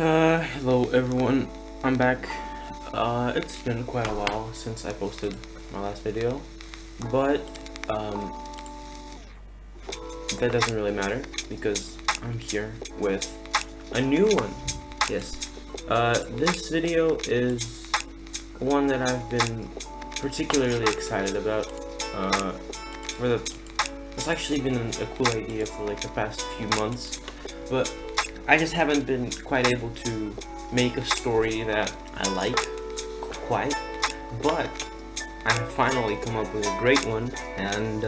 Hello everyone, I'm back. It's been quite a while since I posted my last video, but that doesn't really matter because I'm here with a new one. Yes, this video is one that I've been particularly excited about. It's actually been a cool idea for like the past few months, but I just haven't been quite able to make a story that I like quite, but I have finally come up with a great one, and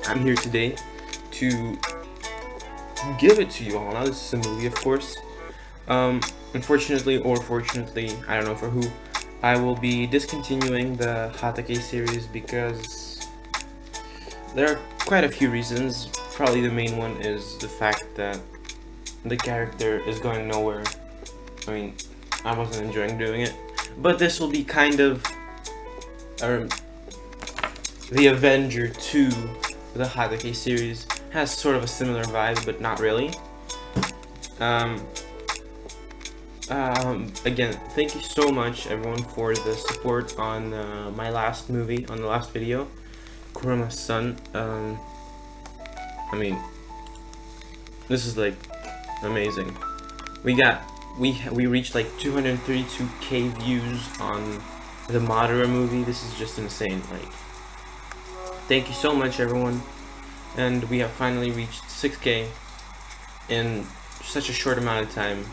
I'm here today to give it to you all. Now this is a movie, of course. Unfortunately or fortunately, I don't know for who, I will be discontinuing the Hatake series because there are quite a few reasons. Probably the main one is the fact that the character is going nowhere. I mean, I wasn't enjoying doing it, but this will be kind of the Avenger to the Hatake series. Has sort of a similar vibe, but not really. Again, thank you so much everyone for the support on my last movie, on the last video, Kuruma's son. I mean, this is like amazing. We reached like 232k views on the Madara movie. This is just insane. Like, thank you so much everyone, and we have finally reached 6k in such a short amount of time.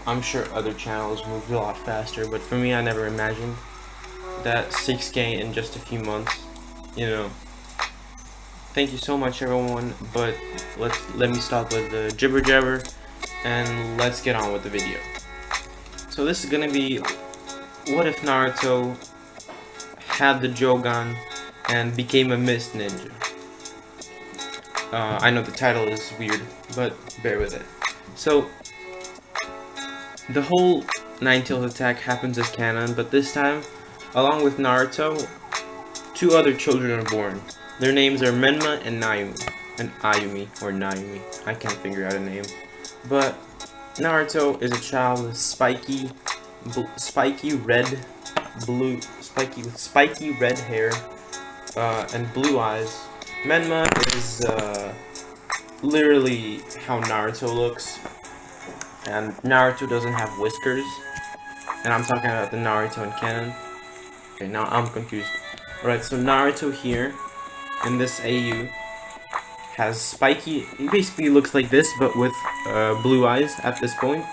I'm sure other channels moved a lot faster, but for me, I never imagined that 6k in just a few months, you know. Thank you so much everyone, but let me stop with the jibber jabber and let's get on with the video. So this is gonna be, what if Naruto had the Jogan and became a mist ninja? I know the title is weird, but bear with it. So the whole Nine-Tails attack happens as canon, but this time, along with Naruto, two other children are born. Their names are Menma and Ayumi, or Naomi. I can't figure out a name. But Naruto is a child with spiky red hair and blue eyes. Menma is literally how Naruto looks, and Naruto doesn't have whiskers. And I'm talking about the Naruto in canon. Okay, now I'm confused. Alright, so Naruto here in this AU has spiky, he basically looks like this, but with blue eyes at this point.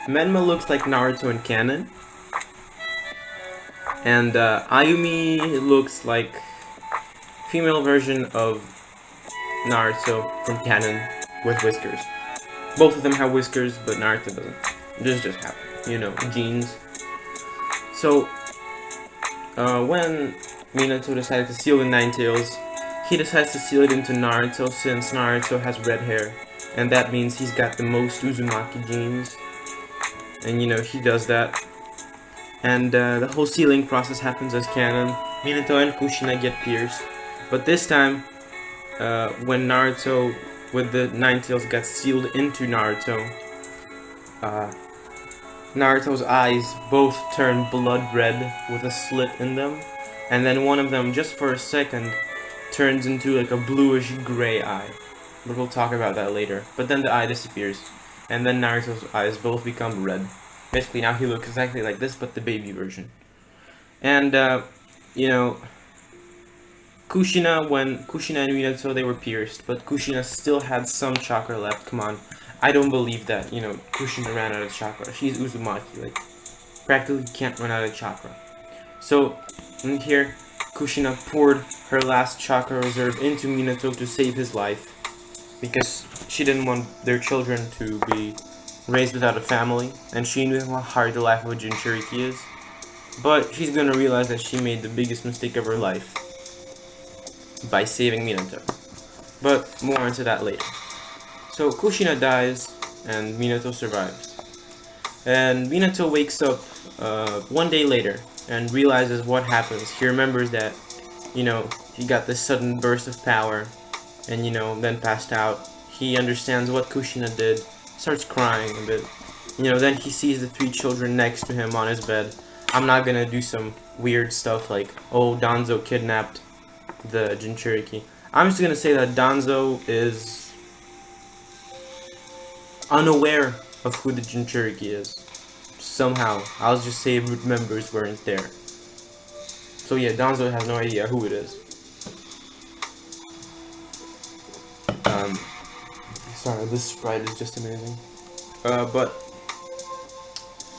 Menma looks like Naruto in canon, and Ayumi looks like female version of Naruto from canon with whiskers. Both of them have whiskers, but Naruto doesn't. This just happened, you know, genes. So when Minato decided to seal the Nine-Tails, he decides to seal it into Naruto since Naruto has red hair, and that means he's got the most Uzumaki genes, and you know, he does that. And the whole sealing process happens as canon. Minato and Kushina get pierced, but this time, when Naruto with the Nine-Tails got sealed into Naruto, Naruto's eyes both turn blood red with a slit in them, and then one of them, just for a second, turns into like a bluish gray eye. But we'll talk about that later. But then the eye disappears, and then Naruto's eyes both become red. Basically now he looks exactly like this, but the baby version. And you know, Kushina, when Kushina and Minato, they were pierced, but Kushina still had some chakra left. Come on, I don't believe that, you know, Kushina ran out of chakra. She's Uzumaki, like, practically can't run out of chakra. So in here, Kushina poured her last chakra reserve into Minato to save his life, because she didn't want their children to be raised without a family, and she knew how hard the life of a Jinchuriki is. But she's gonna realize that she made the biggest mistake of her life by saving Minato. But more into that later. So Kushina dies, and Minato survives. And Minato wakes up one day later and realizes what happens. He remembers that, you know, he got this sudden burst of power, and, you know, then passed out. He understands what Kushina did, starts crying a bit, You know, then he sees the 3 children next to him on his bed. I'm not gonna do some weird stuff like, oh, Danzo kidnapped the Jinchuriki. I'm just gonna say that Danzo is unaware of who the Jinchuriki is. Somehow. I'll just say root members weren't there. So yeah, Danzo has no idea who it is. Sorry, this Sprite is just amazing. But,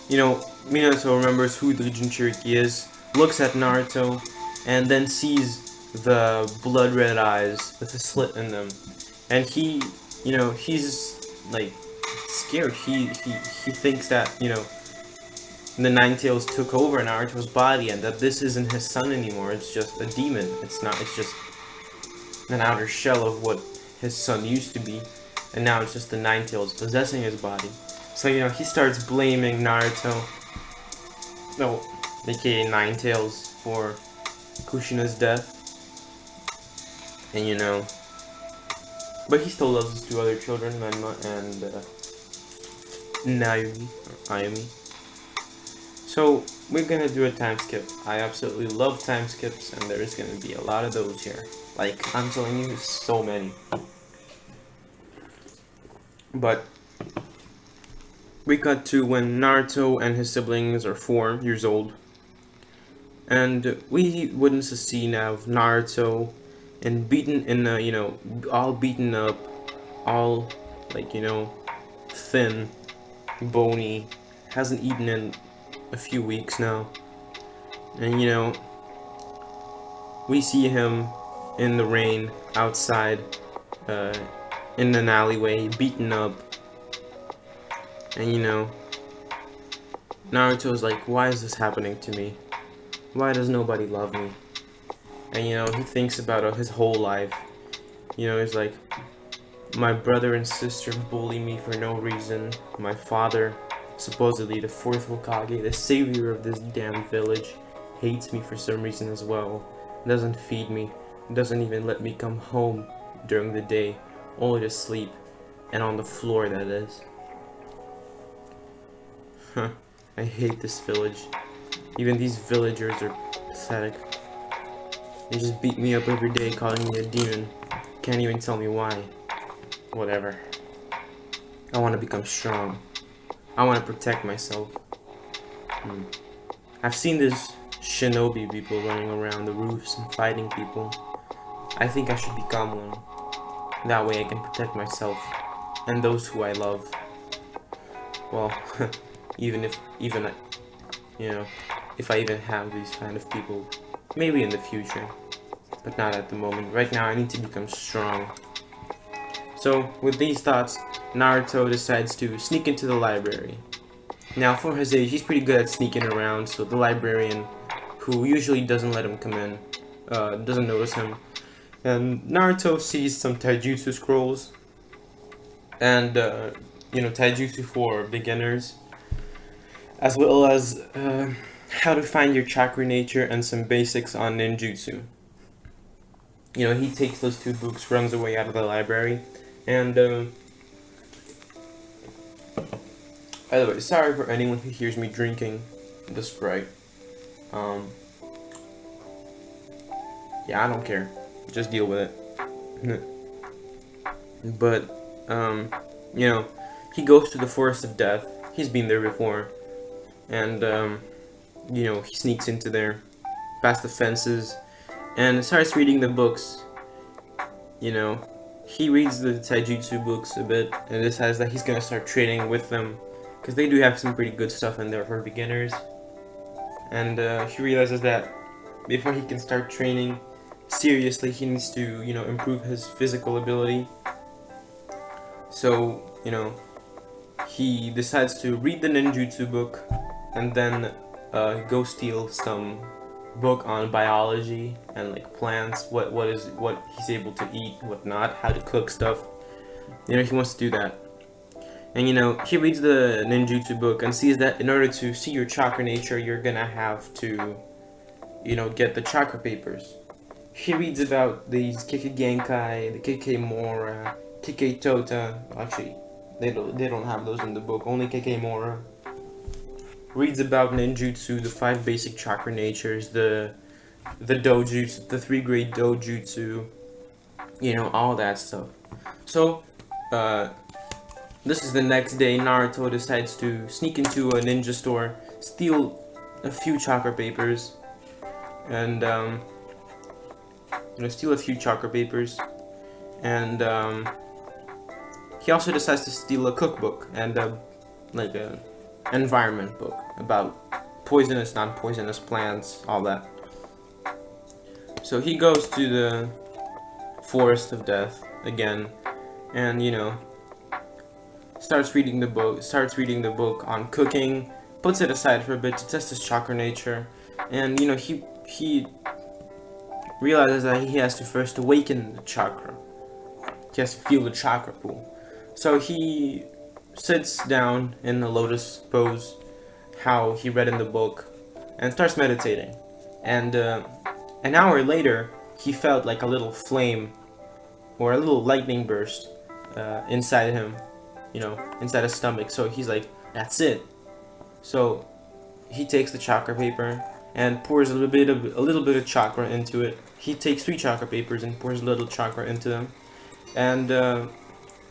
you know, Minato remembers who the Jinchuriki is, looks at Naruto, and then sees the blood red eyes with a slit in them. And he, you know, he's, like, scared. He thinks that, you know, the Nine Tails took over Naruto's body and that this isn't his son anymore. It's just a demon. It's just an outer shell of what his son used to be. And now it's just the Nine Tails possessing his body. So, you know, he starts blaming Naruto, no, aka Nine Tails, for Kushina's death. And, you know, but he still loves his 2 other children, Menma and Ayumi. So, we're gonna do a time skip. I absolutely love time skips, and there's gonna be a lot of those here. Like, I'm telling you, so many. But we cut to when Naruto and his siblings are 4 years old, and we witness a scene of Naruto you know, all beaten up, all, like, you know, thin, bony, hasn't eaten in a few weeks now, and, you know, we see him in the rain outside, in an alleyway, beaten up. And, you know, Naruto's like, why is this happening to me? Why does nobody love me? And, you know, he thinks about his whole life. You know, he's like, my brother and sister bully me for no reason. My father, supposedly the 4th Hokage, the savior of this damn village, hates me for some reason as well. Doesn't feed me. Doesn't even let me come home during the day. Only to sleep. And on the floor, that is. Huh. I hate this village. Even these villagers are pathetic. They just beat me up every day, calling me a demon. Can't even tell me why. Whatever. I want to become strong. I want to protect myself. I've seen these shinobi people running around the roofs and fighting people. I think I should become one. That way I can protect myself and those who I love. Well, you know, if I even have these kind of people, maybe in the future, but not at the moment. Right now I need to become strong. So with these thoughts, Naruto decides to sneak into the library. Now for his age, he's pretty good at sneaking around, so the librarian, who usually doesn't let him come in, doesn't notice him. And Naruto sees some taijutsu scrolls, and you know, taijutsu for beginners, as well as how to find your chakra nature and some basics on ninjutsu. You know, he takes those 2 books, runs away out of the library, and by the way, sorry for anyone who hears me drinking the Sprite. Yeah, I don't care. Just deal with it. But, you know, he goes to the Forest of Death. He's been there before. And, you know, he sneaks into there, past the fences, and starts reading the books. You know, he reads the taijutsu books a bit, and decides that he's gonna start training with them, because they do have some pretty good stuff in there for beginners. And he realizes that before he can start training seriously, he needs to, you know, improve his physical ability. So, you know, he decides to read the ninjutsu book, and then go steal some book on biology and like plants, what he's able to eat, what not, how to cook stuff. You know, he wants to do that. And, you know, he reads the ninjutsu book and sees that in order to see your chakra nature, you're gonna have to, you know, get the chakra papers. He reads about these Kike Genkai, the Kike Mora, Kike Tota. Actually, They don't have those in the book. Only Kekemura reads about ninjutsu, the 5 basic chakra natures, the dojutsu, the 3 grade dojutsu, you know, all that stuff. So, this is the next day. Naruto decides to sneak into a ninja store, steal a few chakra papers, and steal a few chakra papers, and he also decides to steal a cookbook and like a environment book about poisonous, non-poisonous plants, all that. So he goes to the forest of death again, and you know, starts reading the book on cooking, puts it aside for a bit to test his chakra nature, and you know, he realizes that he has to first awaken the chakra. He has to feel the chakra pool. So he sits down in the lotus pose, how he read in the book, and starts meditating. And an hour later, he felt like a little flame or a little lightning burst inside him, you know, inside his stomach. So he's like, that's it. So he takes the chakra paper and pours a little bit of chakra into it. He takes 3 chakra papers and pours a little chakra into them. And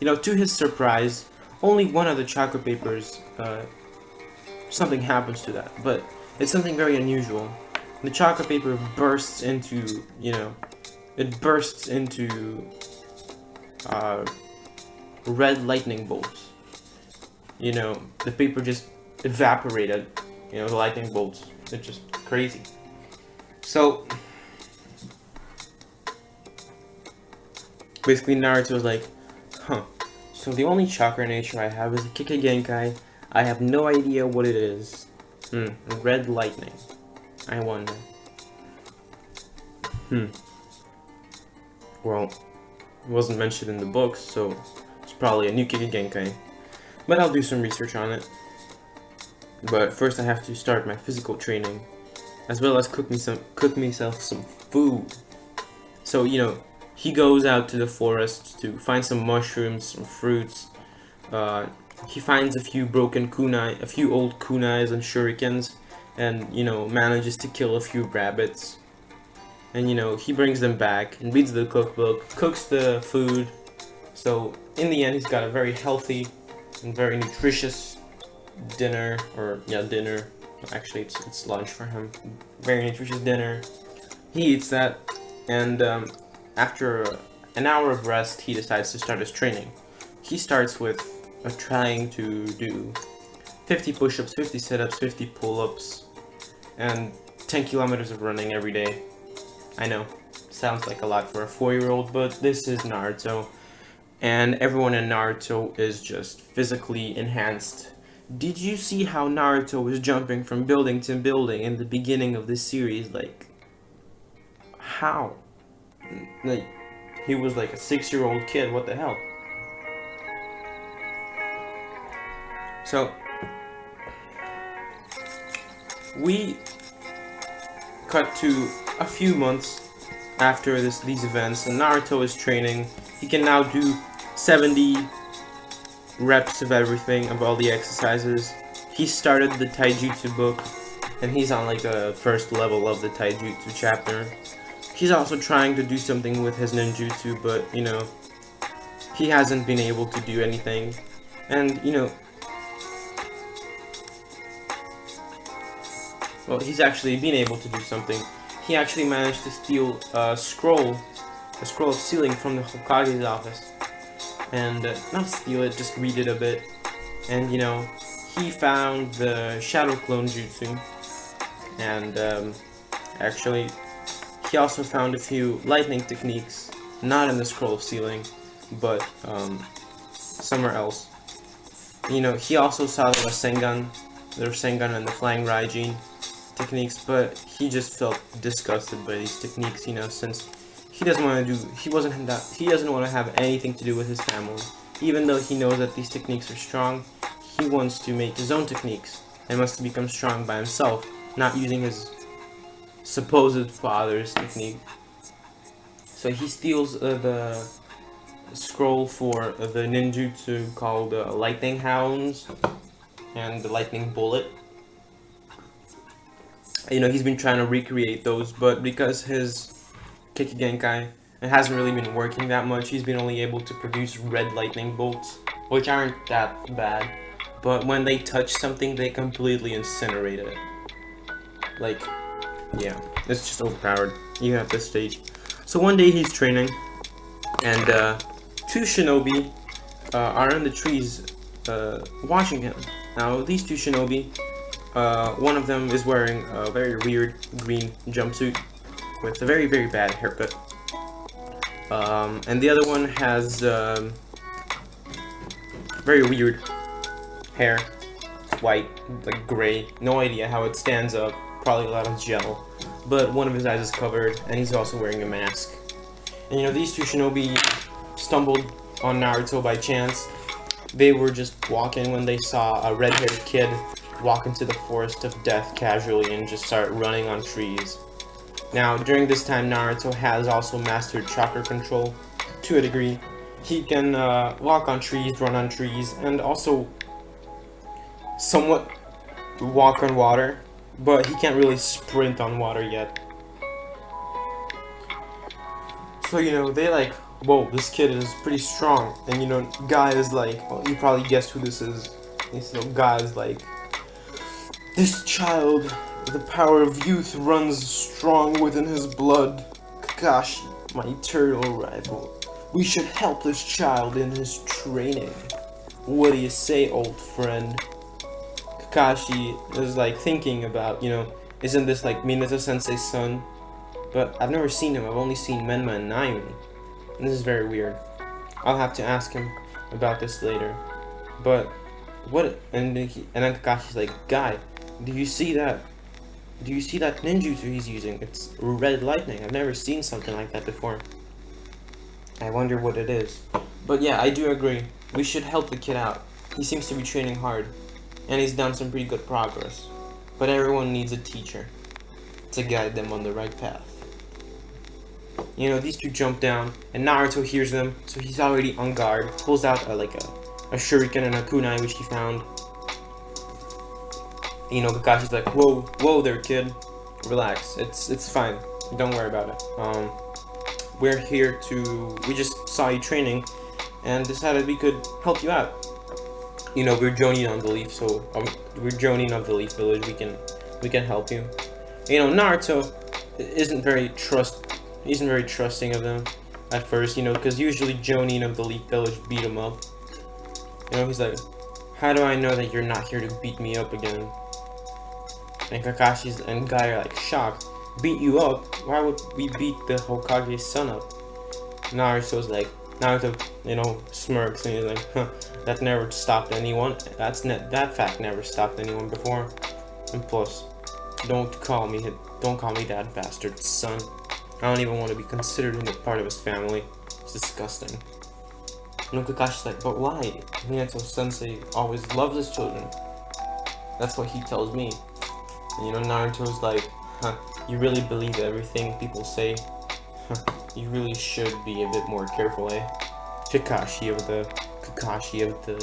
you know, to his surprise, only one of the chakra papers, something happens to that, but it's something very unusual. The chakra paper bursts into, you know, it bursts into red lightning bolts. You know, the paper just evaporated, you know, the lightning bolts. It's just crazy. So basically Naruto was like, so the only chakra nature I have is a Kikagenkai. I have no idea what it is. Red lightning. I wonder. Well, it wasn't mentioned in the books, so it's probably a new Kikagenkai. But I'll do some research on it. But first I have to start my physical training, as well as cook myself some food. So, you know, he goes out to the forest to find some mushrooms, some fruits. He finds a few broken kunai, a few old kunais and shurikens, and, you know, manages to kill a few rabbits. And, you know, he brings them back and reads the cookbook, cooks the food. So, in the end, he's got a very healthy and very nutritious dinner, or, yeah, dinner. Actually, it's lunch for him. Very nutritious dinner. He eats that, and after an hour of rest, he decides to start his training. He starts with trying to do 50 push-ups, 50 sit-ups, 50 pull-ups, and 10 kilometers of running every day. I know, sounds like a lot for a 4-year-old, but this is Naruto, and everyone in Naruto is just physically enhanced. Did you see how Naruto was jumping from building to building in the beginning of this series? Like, how? Like, he was like a 6-year-old kid, what the hell? So, we cut to a few months after these events, and Naruto is training. He can now do 70 reps of everything, of all the exercises. He started the taijutsu book, and he's on like the first level of the taijutsu chapter. He's also trying to do something with his ninjutsu, but, you know, he hasn't been able to do anything. And, you know, well, he's actually been able to do something. He actually managed to steal a scroll of sealing from the Hokage's office. And, not steal it, just read it a bit. And, you know, he found the Shadow Clone Jutsu. And, actually, he also found a few lightning techniques, not in the scroll of sealing, but somewhere else. You know, he also saw the Rasengan and the Flying Raijin techniques, but he just felt disgusted by these techniques, you know, since he doesn't want to have anything to do with his family. Even though he knows that these techniques are strong, he wants to make his own techniques and wants to become strong by himself, not using his supposed father's technique. So he steals the scroll for the ninjutsu called Lightning Hounds and the Lightning Bullet. You know, he's been trying to recreate those, but because his Kikigenkai, it hasn't really been working that much, he's been only able to produce red lightning bolts, which aren't that bad, but when they touch something, they completely incinerate it. Like, yeah, it's just overpowered, even at this stage. So one day he's training, and two shinobi are in the trees watching him. Now, these two shinobi, one of them is wearing a very weird green jumpsuit with a very, very bad haircut. And the other one has very weird hair, white, like gray, no idea how it stands up, probably a lot of gel, but one of his eyes is covered, and he's also wearing a mask. And you know, these two shinobi stumbled on Naruto by chance. They were just walking when they saw a red-haired kid walk into the forest of death casually and just start running on trees. Now, during this time, Naruto has also mastered chakra control to a degree. He can walk on trees, run on trees, and also somewhat walk on water, but he can't really sprint on water yet. So, you know, they like, whoa, this kid is pretty strong. And, you know, Guy is like, well, you probably guessed who this is. So Guy is like, this child, the power of youth runs strong within his blood. Kakashi, my eternal rival. We should help this child in his training. What do you say, old friend? Kakashi is like thinking about, you know, isn't this like Minato Sensei's son? But I've never seen him, I've only seen Menma and Naimi. And this is very weird. I'll have to ask him about this later. But, what, and then Kakashi's like, Guy, do you see that? Do you see that ninjutsu he's using? It's red lightning. I've never seen something like that before. I wonder what it is. But yeah, I do agree. We should help the kid out. He seems to be training hard. And he's done some pretty good progress. But everyone needs a teacher to guide them on the right path. You know, these two jump down, and Naruto hears them, so he's already on guard. Pulls out like a shuriken and a kunai, which he found. You know, Kakashi's like, whoa there, kid. Relax, it's fine. Don't worry about it. We're here to, we just saw you training, and decided we could help you out. You know, we're Jonin on the Leaf, so we're Jonin of the Leaf Village. We can help you. You know, Naruto isn't very trusting of them at first. You know, because usually Jonin of the Leaf Village beat him up. You know, he's like, how do I know that you're not here to beat me up again? And Kakashi's and Guy are like shocked. Beat you up? Why would we beat the Hokage's son up? Naruto's like, Naruto, you know, smirks and he's like, huh, that never stopped anyone. That fact never stopped anyone before. And plus, don't call me that bastard's son. I don't even want to be considered a part of his family. It's disgusting. You know, Kakashi's like, but why? Minato Sensei always loves his children. That's what he tells me. And you know, Naruto's like, huh, you really believe everything people say? Huh, you really should be a bit more careful, eh? Kakashi of the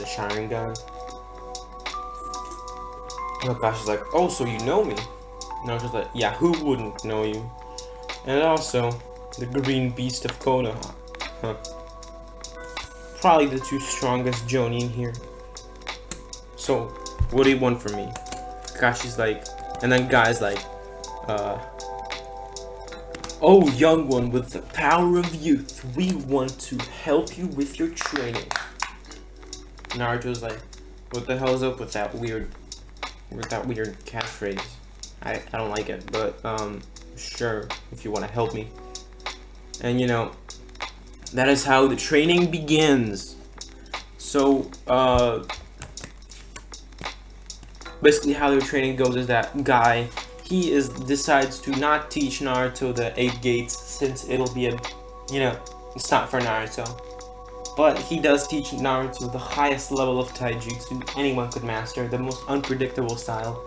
Sharingan. And Kakashi's like, oh, so you know me? Naruto's like, yeah, who wouldn't know you? And also, the green beast of Konoha. Huh. Probably the two strongest Jonin here. So, what do you want from me? Kakashi's like, and then Guy's like, oh, young one with the power of youth, we want to help you with your training. Naruto's like, what the hell's up with that weird catchphrase? I don't like it, but sure, if you want to help me. And you know, that is how the training begins. So basically how their training goes is that Guy, he decides to not teach Naruto the 8 gates since it'll be it's not for Naruto. But he does teach Naruto the highest level of taijutsu anyone could master, the most unpredictable style.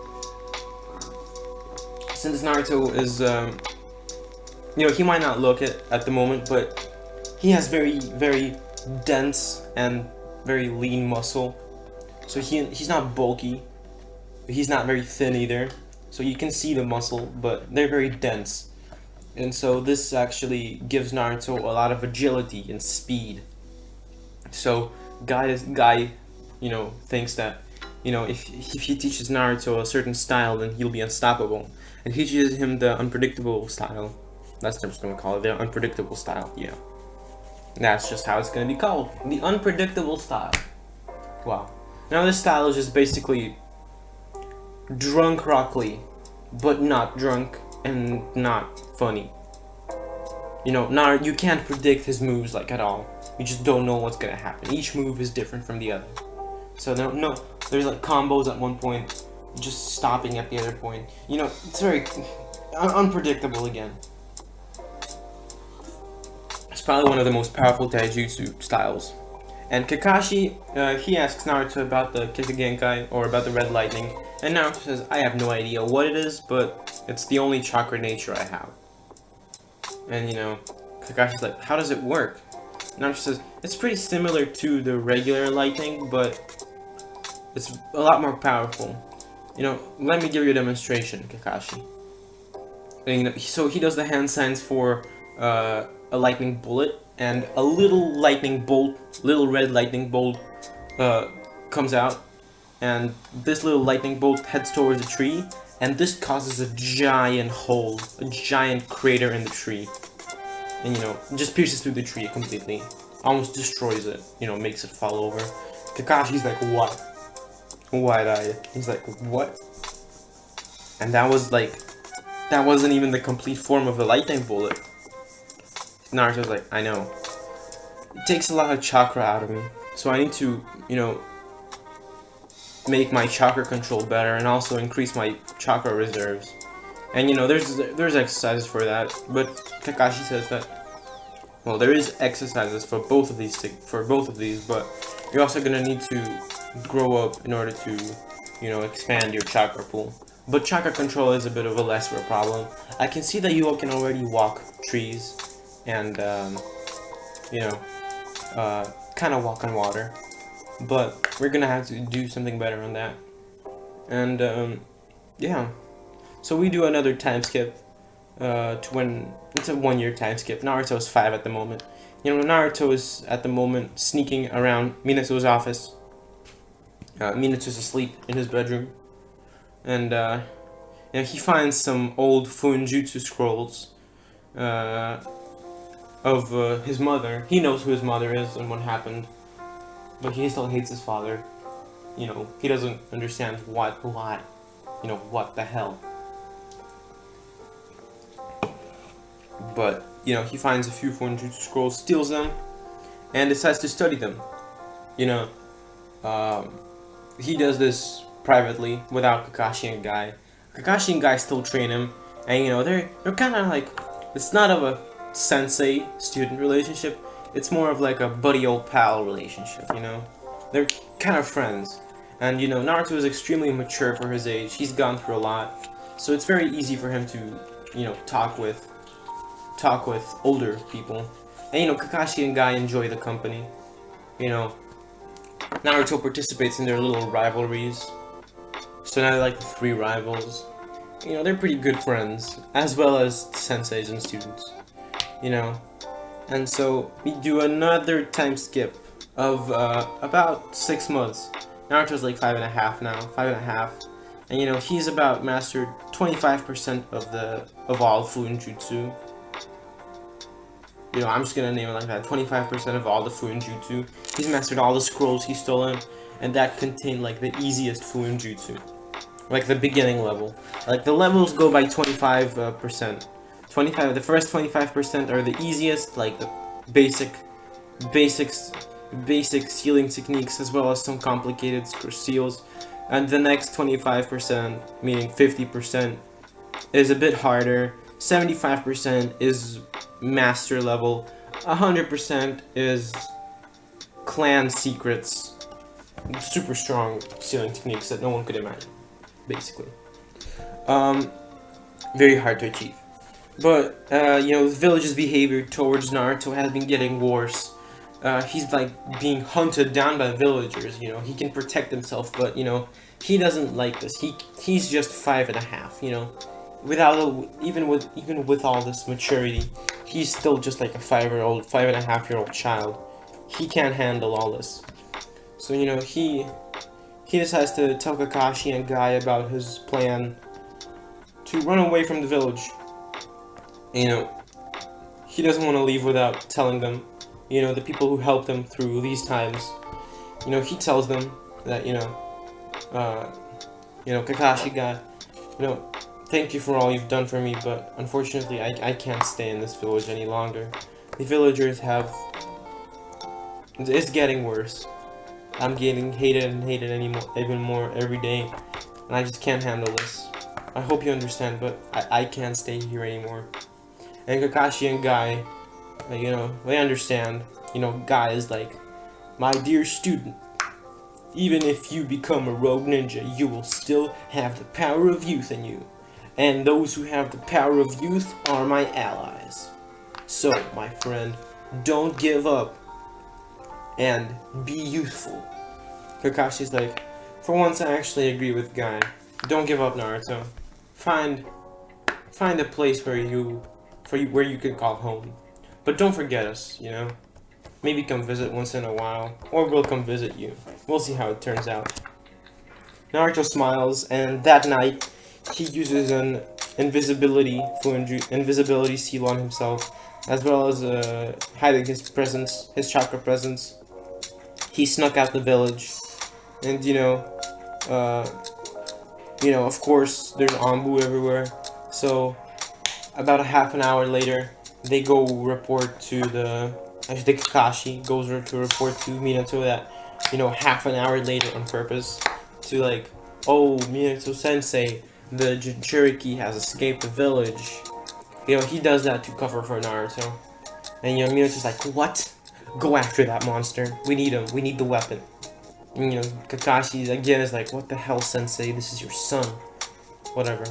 Since Naruto is, he might not look it at the moment, but he has very, very dense and very lean muscle. So he's not bulky, he's not very thin either. So you can see the muscle, but they're very dense. And so this actually gives Naruto a lot of agility and speed. So Guy, you know, thinks that, you know, if he teaches Naruto a certain style, then he'll be unstoppable. And he teaches him the unpredictable style. That's what I'm just gonna call it, the unpredictable style. Yeah, that's just how it's gonna be called, the unpredictable style. Wow. Now this style is just basically drunk Rock Lee, but not drunk and not funny. You know, you can't predict his moves like at all. You just don't know what's gonna happen. Each move is different from the other. So no, there's like combos at one point, just stopping at the other point. You know, it's very unpredictable again. It's probably one of the most powerful taijutsu styles. And Kakashi, he asks Naruto about the Kikagenkai, or about the red lightning, and Naruto says, I have no idea what it is, but it's the only chakra nature I have. And you know, Kakashi's like, how does it work? Naruto says, it's pretty similar to the regular lightning, but it's a lot more powerful. You know, let me give you a demonstration, Kakashi. And, you know, so he does the hand signs for a lightning bullet, and a little lightning bolt, little red lightning bolt comes out, and this little lightning bolt heads towards a tree, and this causes a giant hole, a giant crater in the tree, and you know, just pierces through the tree completely, almost destroys it, you know, makes it fall over. Kakashi's like, what? Wide-eyed. He's like, what? And that wasn't even the complete form of a lightning bullet. Naruto's like, I know. It takes a lot of chakra out of me, so I need to, you know, make my chakra control better and also increase my chakra reserves. And you know, there's exercises for that, but Kakashi says that, well, there is exercises for both of these, but you're also gonna need to grow up in order to, you know, expand your chakra pool. But chakra control is a bit of a lesser problem. I can see that you all can already walk trees and you know, kind of walk on water, but we're gonna have to do something better on that. And yeah, so we do another time skip to when it's a 1-year time skip. Naruto is 5 at the moment. You know, Naruto is at the moment sneaking around Minato's office. Minato's asleep in his bedroom, and you know, he finds some old Fuinjutsu scrolls of his mother. He knows who his mother is and what happened, but he still hates his father. You know, he doesn't understand why, you know, what the hell. But, you know, he finds a few Fuinjutsu scrolls, steals them, and decides to study them. You know, he does this privately, without Kakashi and Guy. Kakashi and Guy still train him, and you know, they're kind of like, it's not of a sensei-student relationship, it's more of like a buddy old pal relationship, you know? They're kind of friends. And you know, Naruto is extremely mature for his age, he's gone through a lot, so it's very easy for him to, you know, talk with older people. And you know, Kakashi and Guy enjoy the company. You know, Naruto participates in their little rivalries, so now they're like the 3 rivals. You know, they're pretty good friends, as well as senseis and students. You know, and so we do another time skip of about 6 months. Naruto's like 5.5 now, 5.5, and you know, he's about mastered 25% of all Fuinjutsu. You know, I'm just gonna name it like that, 25% of all the Fuinjutsu. He's mastered all the scrolls he's stolen, and that contained like the easiest Fuinjutsu, like the beginning level. Like the levels go by 25%. The first 25% are the easiest, like the basic sealing techniques, as well as some complicated seals. And the next 25%, meaning 50%, is a bit harder. 75% is master level. 100% is clan secrets. Super strong sealing techniques that no one could imagine, basically. Very hard to achieve. But, you know, the village's behavior towards Naruto has been getting worse. he's like being hunted down by villagers. You know, he can protect himself, but you know, he doesn't like this. He's just 5.5. You know, even with all this maturity, he's still just like a 5.5-year-old child. He can't handle all this. So you know, he decides to tell Kakashi and Guy about his plan to run away from the village. You know, he doesn't want to leave without telling them, you know, the people who helped him through these times. You know, he tells them that, you know, Kakashi, Guy, you know, thank you for all you've done for me, but unfortunately I can't stay in this village any longer. The villagers it's getting worse. I'm getting hated and hated even more every day, and I just can't handle this. I hope you understand, but I can't stay here anymore. And Kakashi and Guy, you know, they understand. You know, Guy is like, my dear student, even if you become a rogue ninja, you will still have the power of youth in you. And those who have the power of youth are my allies. So, my friend, don't give up and be youthful. Kakashi's like, for once I actually agree with Guy. Don't give up, Naruto. Find a place where you can call home. But don't forget us, you know? Maybe come visit once in a while, or we'll come visit you. We'll see how it turns out. Naruto smiles, and that night, he uses an invisibility seal on himself, as well as hiding his presence, his chakra presence. He snuck out the village, and you know, of course, there's Anbu everywhere. So, about a half an hour later, they go report to Kakashi goes to report to Minato that, you know, half an hour later on purpose, to like, oh, Minato-sensei, the Jinchuriki has escaped the village. You know, he does that to cover for Naruto. And, you know, Minato's like, what? Go after that monster. We need him. We need the weapon. And, you know, Kakashi, again, is like, what the hell, Sensei? This is your son. Whatever.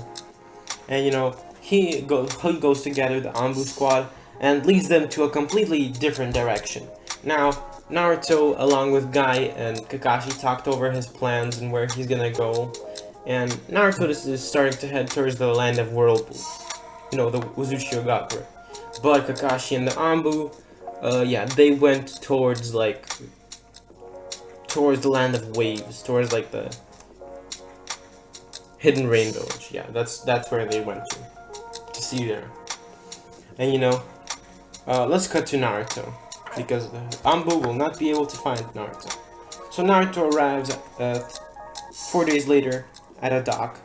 And, you know, he goes to gather the Anbu squad and leads them to a completely different direction. Now, Naruto, along with Guy and Kakashi, talked over his plans and where he's gonna go. And Naruto is starting to head towards the land of Whirlpool. You know, the Uzushio Gakure. But Kakashi and the Anbu, yeah, they went towards the land of waves, towards like the Hidden Rain Village. Yeah, that's where they went to see there. And you know, let's cut to Naruto, because the Anbu will not be able to find Naruto. So Naruto arrives 4 days later at a dock,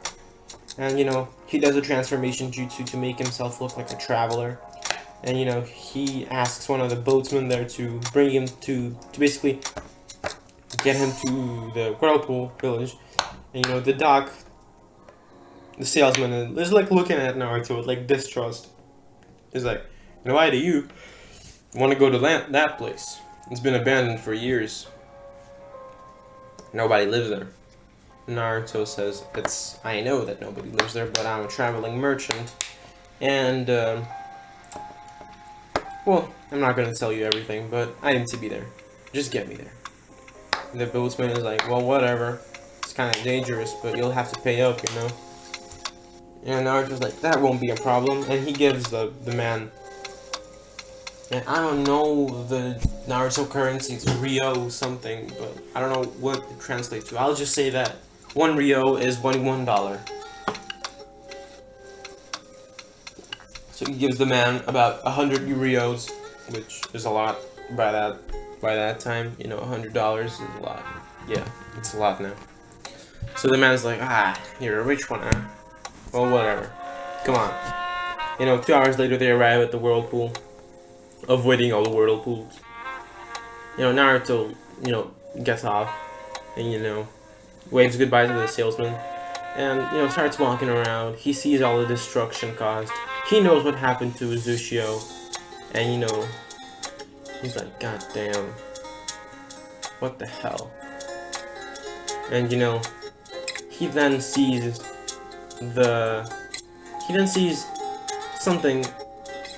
and you know, he does a transformation jutsu to make himself look like a traveler. And you know, he asks one of the boatsmen there to bring him to basically get him to the Whirlpool village. And you know, the dock, the salesman is like looking at Naruto with like distrust. He's like, you know, why do you want to go to that place? It's been abandoned for years. Nobody lives there. Naruto says, I know that nobody lives there, but I'm a traveling merchant. And, well, I'm not going to tell you everything, but I need to be there. Just get me there. And the boatsman is like, well, whatever. It's kind of dangerous, but you'll have to pay up, you know? And Naruto's like, that won't be a problem. And he gives the man, and I don't know the Naruto currency, it's Ryo something, but I don't know what it translates to. I'll just say that 1 Ryo is $1. So he gives the man about 100 Ryos, which is a lot by that time. You know, $100 is a lot. Yeah, it's a lot now. So the man's like, you're a rich one, huh? Well, whatever. Come on. You know, 2 hours later they arrive at the whirlpool, avoiding all the whirlpools. You know, Naruto, you know, gets off, and you know, waves goodbye to the salesman, and you know, starts walking around. He sees all the destruction caused. He knows what happened to Uzushio, and you know, he's like, God damn, what the hell? And you know, he then sees something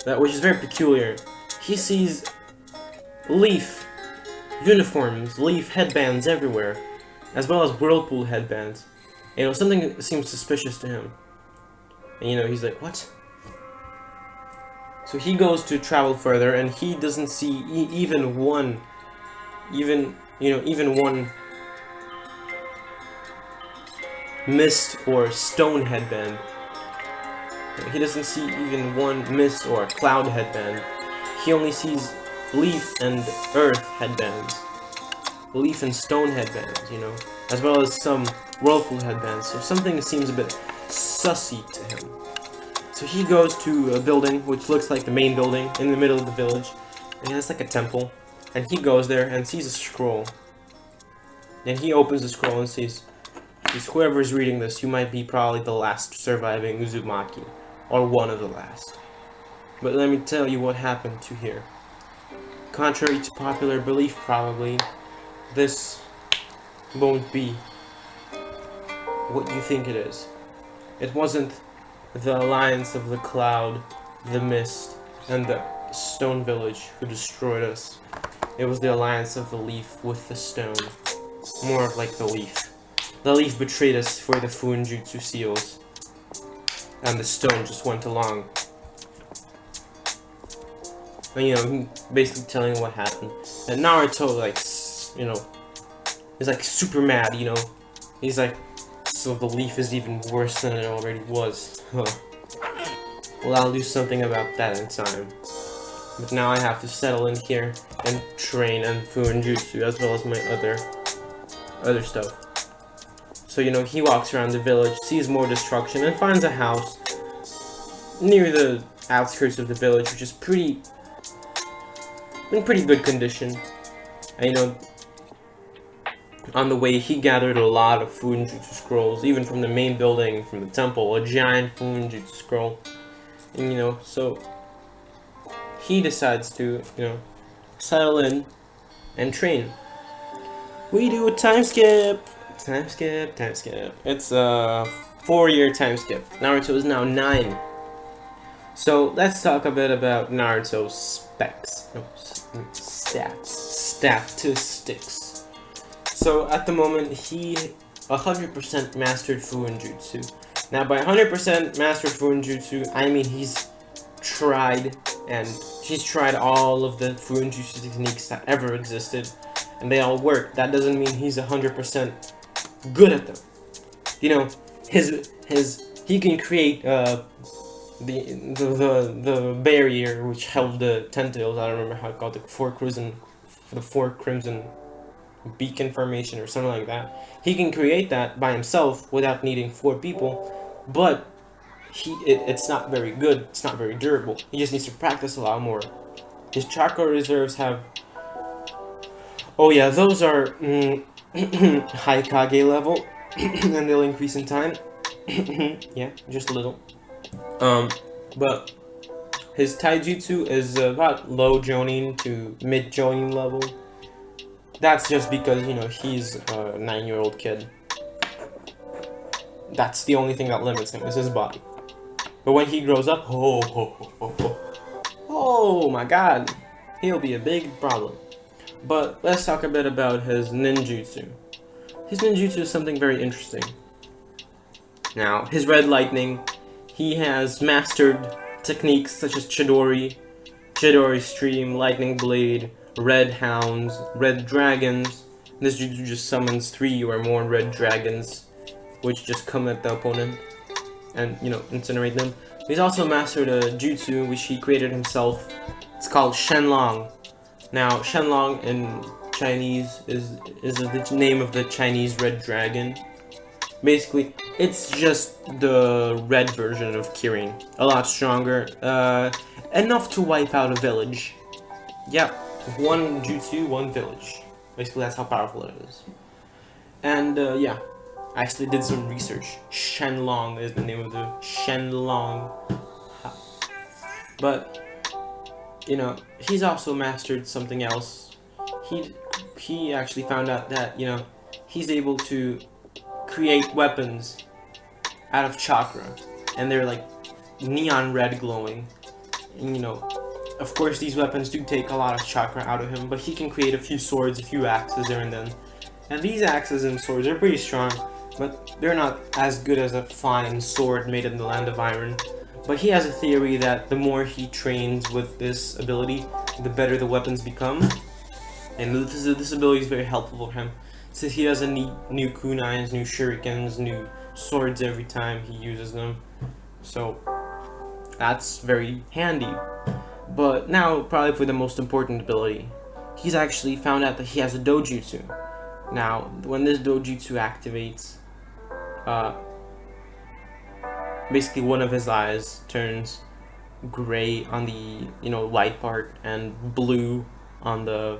which is very peculiar. He sees Leaf uniforms, leaf headbands everywhere, as well as whirlpool headbands. You know, something seems suspicious to him. And you know, he's like, what? So he goes to travel further, and he doesn't see even one mist or stone headband. He doesn't see even one mist or cloud headband. He only sees leaf and earth headbands. Leaf and stone headbands, you know, as well as some whirlpool headbands. So something seems a bit sussy to him. So he goes to a building which looks like the main building in the middle of the village. And it's like a temple. And he goes there and sees a scroll. And he opens the scroll and sees, whoever's reading this, you might be probably the last surviving Uzumaki. Or one of the last. But let me tell you what happened to here. Contrary to popular belief, probably, this won't be what you think it is. It wasn't the alliance of the cloud, the mist, and the stone village who destroyed us. It was the alliance of the leaf with the stone. More of like the leaf. The leaf betrayed us for the Funjutsu seals. And the stone just went along. And you know, basically telling what happened. And Naruto, like, you know, is like super mad, you know. He's like, so the leaf is even worse than it already was. Huh. Well, I'll do something about that in time. But now I have to settle in here and train and Funjutsu as well as my other stuff. So, you know, he walks around the village, sees more destruction, and finds a house near the outskirts of the village, which is in pretty good condition. And, you know, on the way, he gathered a lot of Funjutsu scrolls, even from the main building, from the temple, a giant Funjutsu scroll. And, you know, so he decides to, you know, settle in and train. We do a time skip! Time skip. It's a 4-year time skip. Naruto is now 9. So let's talk a bit about Naruto's statistics. So at the moment, he 100% mastered Funjutsu. Now by 100% mastered Funjutsu, I mean he's tried all of the Funjutsu techniques that ever existed, and they all work. That doesn't mean he's 100% good at them. You know, he can create the barrier which held the tentacles. I don't remember how it called, the four crimson beacon formation or something like that. He can create that by himself without needing 4 people, but it's not very good. It's not very durable. He just needs to practice a lot more. His chakra reserves have, oh yeah, those are high Kage level, and they'll increase in time. Yeah, just a little. But his taijutsu is about low jonin to mid jonin level. That's just because, you know, he's a 9-year-old kid. That's the only thing that limits him, is his body. But when he grows up, oh my god, he'll be a big problem. But let's talk a bit about his ninjutsu. His ninjutsu is something very interesting. Now, his red lightning, he has mastered techniques such as Chidori, Chidori Stream, Lightning Blade, Red Hounds, Red Dragons. This jutsu just summons 3 or more red dragons, which just come at the opponent and, you know, incinerate them. He's also mastered a jutsu which he created himself. It's called Shenlong. Now, Shenlong in Chinese is the name of the Chinese red dragon. Basically, it's just the red version of Kirin. A lot stronger. Enough to wipe out a village. Yep, 1 jutsu, 1 village. Basically, that's how powerful it is. And, yeah. I actually did some research. Shenlong is the name of the Shenlong. But, you know, he's also mastered something else. He actually found out that, you know, he's able to create weapons out of chakra, and they're like neon red glowing, and, you know, of course, these weapons do take a lot of chakra out of him, but he can create a few swords, a few axes there and then. And these axes and swords are pretty strong, but they're not as good as a fine sword made in the land of iron. But he has a theory that the more he trains with this ability, the better the weapons become. And this ability is very helpful for him, since he doesn't need new kunais, new shurikens, new swords every time he uses them. So that's very handy. But now, probably for the most important ability, he's actually found out that he has a dojutsu. Now, when this dojutsu activates, basically one of his eyes turns gray on the, light part and blue on the,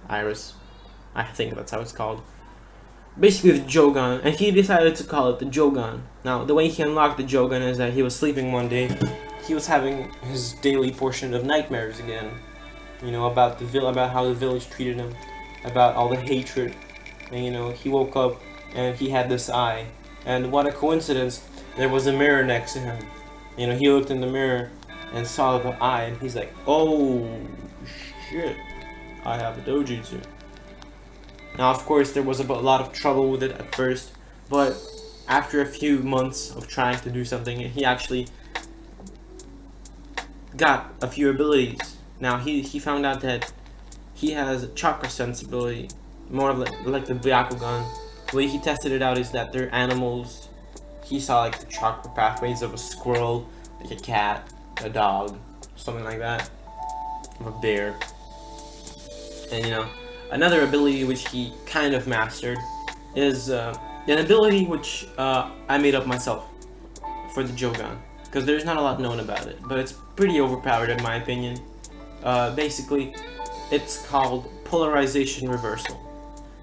iris. I think that's how it's called. Basically the JOGAN, and he decided to call it the JOGAN. Now, the way he unlocked the JOGAN is that he was sleeping one day. He was having his daily portion of nightmares again. About how the village treated him, about all the hatred. And he woke up and he had this eye. And what a coincidence, there was a mirror next to him. He looked in the mirror and saw the eye, and he's like, oh shit, I have a dojutsu. Now, of course, there was a lot of trouble with it at first, but after a few months of trying to do something, he actually got a few abilities. Now, he found out that he has a chakra sensibility, more of like the Byakugan. The way he tested it out is that they're animals. He saw like the chakra pathways of a squirrel, like a cat, a dog, something like that, of a bear. And another ability which he kind of mastered is an ability which I made up myself for the JOGAN, because there's not a lot known about it, but it's pretty overpowered in my opinion. Basically, it's called polarization reversal.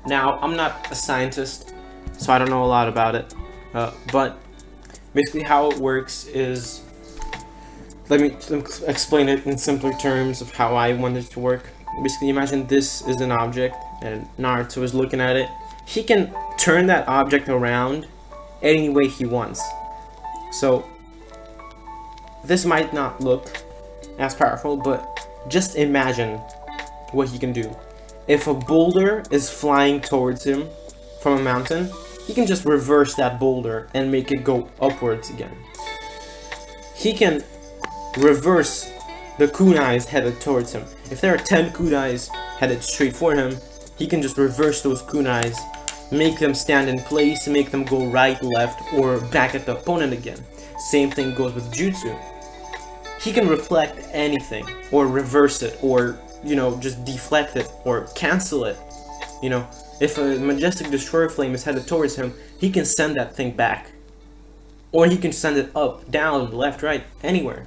Now, I'm not a scientist, so I don't know a lot about it, but basically how it works is, let me explain it in simpler terms of how I want it to work. Basically, imagine this is an object and Naruto is looking at it. He can turn that object around any way he wants. So this might not look as powerful, but just imagine what he can do. If a boulder is flying towards him from a mountain, he can just reverse that boulder and make it go upwards again. He can reverse the kunais headed towards him. If there are 10 kunais headed straight for him, he can just reverse those kunais, make them stand in place, make them go right, left, or back at the opponent again. Same thing goes with jutsu. He can reflect anything, or reverse it, or just deflect it, or cancel it. If a majestic destroyer flame is headed towards him, he can send that thing back. Or he can send it up, down, left, right, anywhere.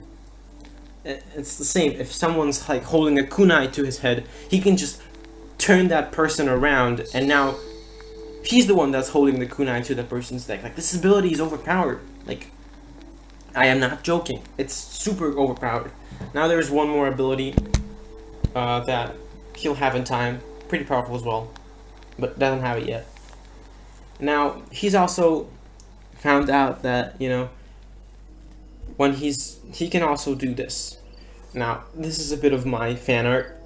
It's the same. If someone's like holding a kunai to his head, he can just turn that person around, and now he's the one that's holding the kunai to the person's neck. Like, this ability is overpowered. Like, I am not joking. It's super overpowered. Now there's one more ability that he'll have in time. Pretty powerful as well, but doesn't have it yet. Now, he's also found out that, when he can also do this. Now, this is a bit of my fan art.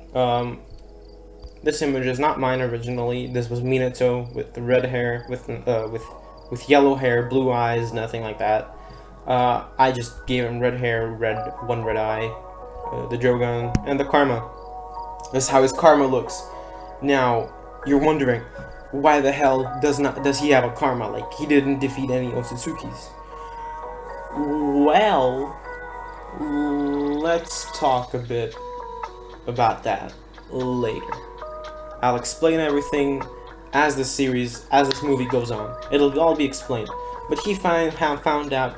This image is not mine originally. This was Minato with the red hair, with yellow hair, blue eyes, nothing like that. I just gave him red hair, one red eye, the JOGAN, and the karma. This is how his karma looks. Now, you're wondering, why the hell does he have a karma? Like, he didn't defeat any Otsutsukis. Well, let's talk a bit about that later. I'll explain everything as this movie goes on. It'll all be explained. But he found out that,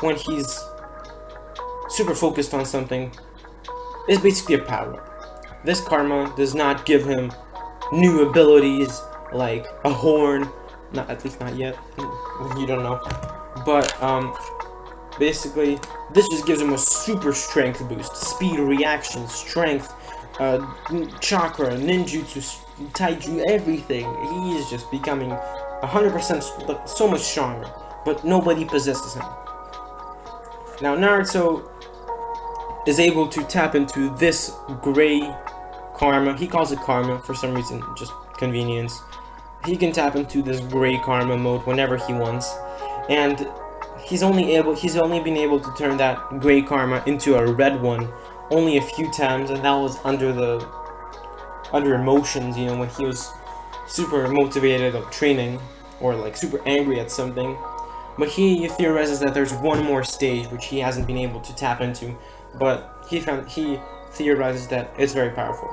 when he's super focused on something, it's basically a power. This karma does not give him new abilities like a horn, at least not yet. You don't know. But basically, this just gives him a super strength boost, speed, reaction, strength, chakra, ninjutsu, taiju, everything. He is just becoming 100% so much stronger, but nobody possesses him. Now, Naruto is able to tap into this gray karma. He calls it karma for some reason, just convenience. He can tap into this gray karma mode whenever he wants, and he's only been able to turn that gray karma into a red one only a few times, and that was under emotions, you know, when he was super motivated of training or like super angry at something. But he theorizes that there's one more stage which he hasn't been able to tap into, but he theorizes that it's very powerful.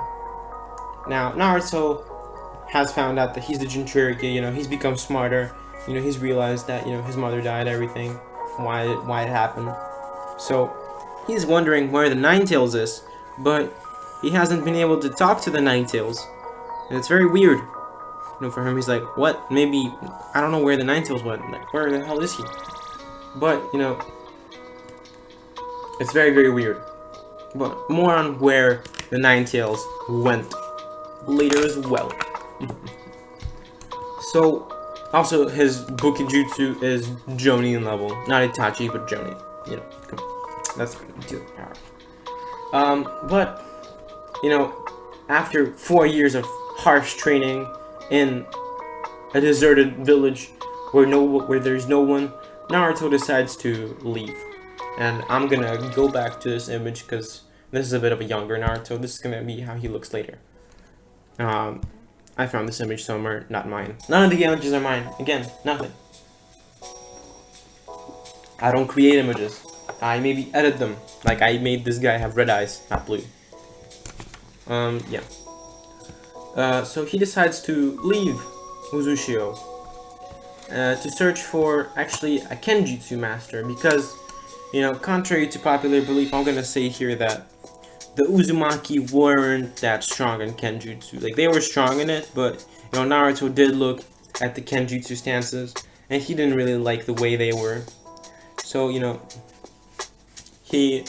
Now Naruto has found out that he's the Jinchuriki, you know, he's become smarter, you know, he's realized that, you know, his mother died, everything, why it happened. So he's wondering where the Ninetales is, but he hasn't been able to talk to the Ninetales, and it's very weird. You know, for him, he's like, what? Maybe, I don't know where the Ninetales went. Like, where the hell is he? But, you know, it's very, very weird. But more on where the Ninetales went later as well. So, also, his Bukijutsu is Jonin level. Not Itachi, but Jonin. You know, come on. That's the power. But, you know, after 4 years of harsh training in a deserted village where there's no one, Naruto decides to leave. And I'm gonna go back to this image because this is a bit of a younger Naruto. This is gonna be how he looks later. I found this image somewhere, not mine. None of the images are mine. Again, nothing. I don't create images. I maybe edit them. Like I made this guy have red eyes, not blue. Yeah. So he decides to leave Uzushio to search for actually a Kenjutsu master, because, you know, contrary to popular belief, I'm gonna say here that the Uzumaki weren't that strong in Kenjutsu. Like, they were strong in it, but, you know, Naruto did look at the Kenjutsu stances, and he didn't really like the way they were. So, you know, he,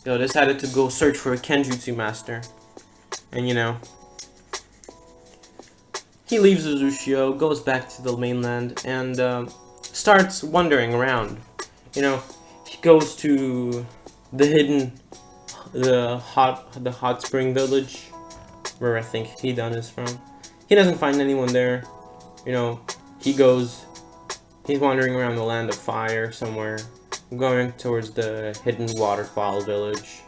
decided to go search for a Kenjutsu master. And, you know, he leaves Uzushio, goes back to the mainland, and starts wandering around. You know, he goes to the hot spring village, where I think Hidan is from. He doesn't find anyone there. You know, he's wandering around the land of fire somewhere, going towards the hidden waterfall village.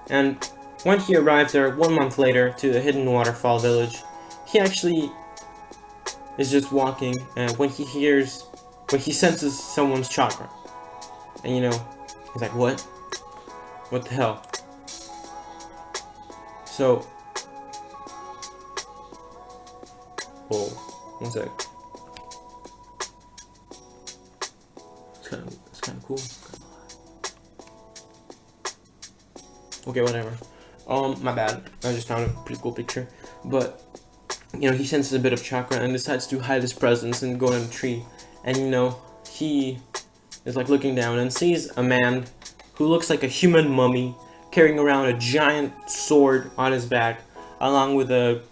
And when he arrives there 1 month later to the hidden waterfall village, he actually is just walking, and when he senses someone's chakra, and, you know, he's like, what the hell? So, whoa, 1 sec. It's kind of cool. Okay, whatever. My bad. I just found a pretty cool picture. But, you know, he senses a bit of chakra and decides to hide his presence and go in a tree. And, you know, he is like looking down and sees a man who looks like a human mummy carrying around a giant sword on his back, along with a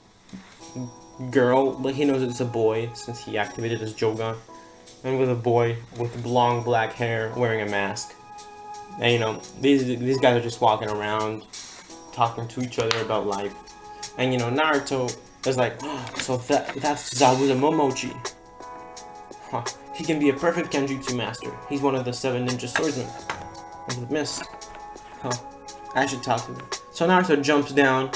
girl, but he knows it's a boy since he activated his JOGAN, and with a boy with long black hair wearing a mask. And, you know, these guys are just walking around, talking to each other about life. And, you know, Naruto is like, oh, so that's Zabuza Momochi. Huh. He can be a perfect Kenjutsu master. He's one of the 7 ninja swordsmen of the mist. Huh. I should talk to him. So Naruto jumps down,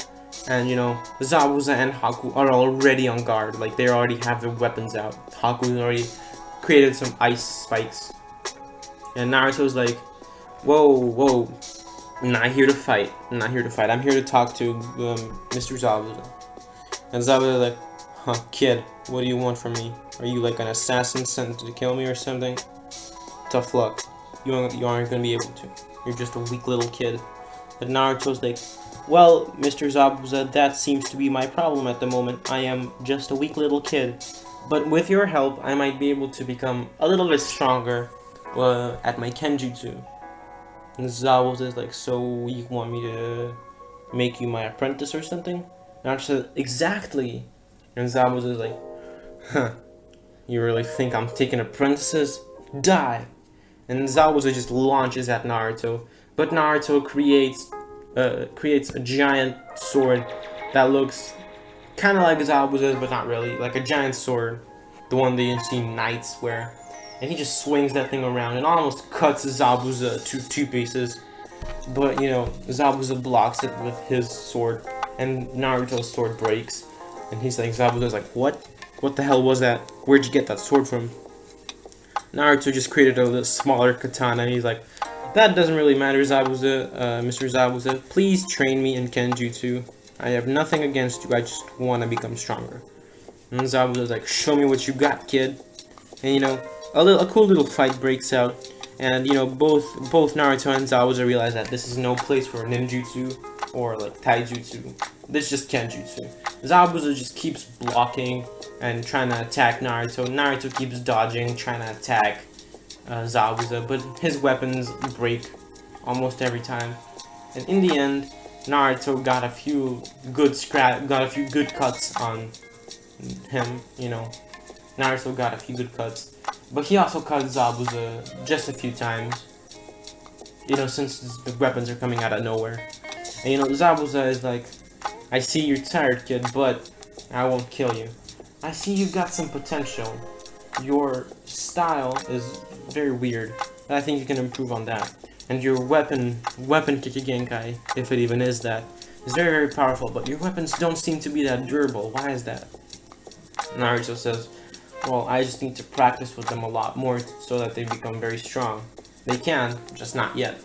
and, you know, Zabuza and Haku are already on guard. Like, they already have their weapons out. Haku's already created some ice spikes. And Naruto's like, whoa, I'm not here to fight. I'm here to talk to Mr. Zabuza. And Zabuza's like, huh, kid, what do you want from me? Are you like an assassin sent to kill me or something? Tough luck. You aren't gonna be able to. You're just a weak little kid. But Naruto's like, well, Mr. Zabuza, that seems to be my problem at the moment. I am just a weak little kid. But with your help, I might be able to become a little bit stronger at my Kenjutsu. And Zabuza is like, so you want me to make you my apprentice or something? Naruto says, exactly. And Zabuza is like, huh, you really think I'm taking apprentices? Die! And Zabuza just launches at Naruto, But Naruto creates a giant sword that looks kind of like Zabuza's, but not really. Like a giant sword, the one that you see knights wear. And he just swings that thing around and almost cuts Zabuza to two pieces. But, you know, Zabuza blocks it with his sword, and Naruto's sword breaks. And he's like, Zabuza's like, what? What the hell was that? Where'd you get that sword from? Naruto just created a little smaller katana, and he's like, that doesn't really matter, Zabuza, Mr. Zabuza. Please train me in Kenjutsu. I have nothing against you, I just want to become stronger. And Zabuza's like, show me what you got, kid. And, you know, a cool little fight breaks out. And, you know, both Naruto and Zabuza realize that this is no place for ninjutsu or, like, taijutsu. This is just Kenjutsu. Zabuza just keeps blocking and trying to attack Naruto. Naruto keeps dodging, trying to attack Zabuza, but his weapons break almost every time. And in the end, Naruto got a few good cuts on him, you know. Naruto got a few good cuts, but he also cut Zabuza just a few times, you know, since the weapons are coming out of nowhere. And you know, Zabuza is like, I see you're tired, kid, but I won't kill you. I see you've got some potential. Your style is very weird, but I think you can improve on that. And your weapon Kikigenkai, if it even is that, is very, very powerful, but your weapons don't seem to be that durable. Why is that? Naruto says, well, I just need to practice with them a lot more so that they become very strong. They can, just not yet.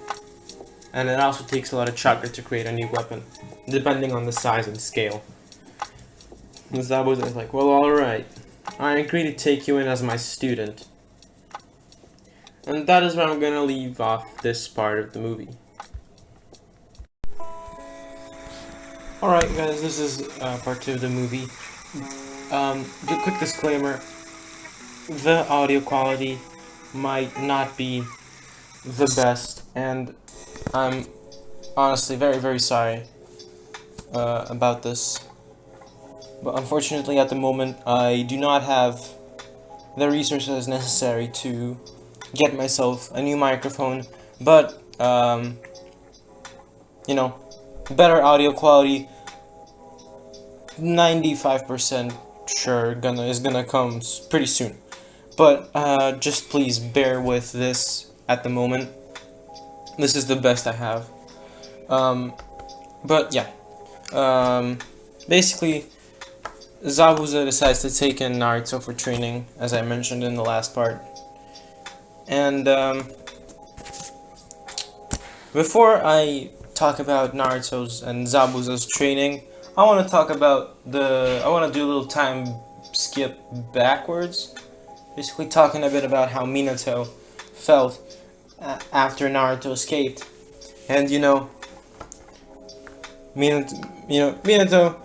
And it also takes a lot of chakra to create a new weapon, depending on the size and scale. And Zabuza is like, well, alright. I agree to take you in as my student. And that is where I'm gonna leave off this part of the movie. Alright guys, this is part 2 of the movie. The quick disclaimer, the audio quality might not be the best, and I'm honestly very, very sorry about this. But unfortunately at the moment I do not have the resources necessary to get myself a new microphone, but you know, better audio quality, 95% sure is gonna come pretty soon. But just please bear with this at the moment. This is the best I have. But yeah, basically Zabuza decides to take in Naruto for training, as I mentioned in the last part. And before I talk about Naruto's and Zabuza's training, I want to talk about I want to do a little time skip backwards. Basically talking a bit about how Minato felt after Naruto escaped. And you know, Minato,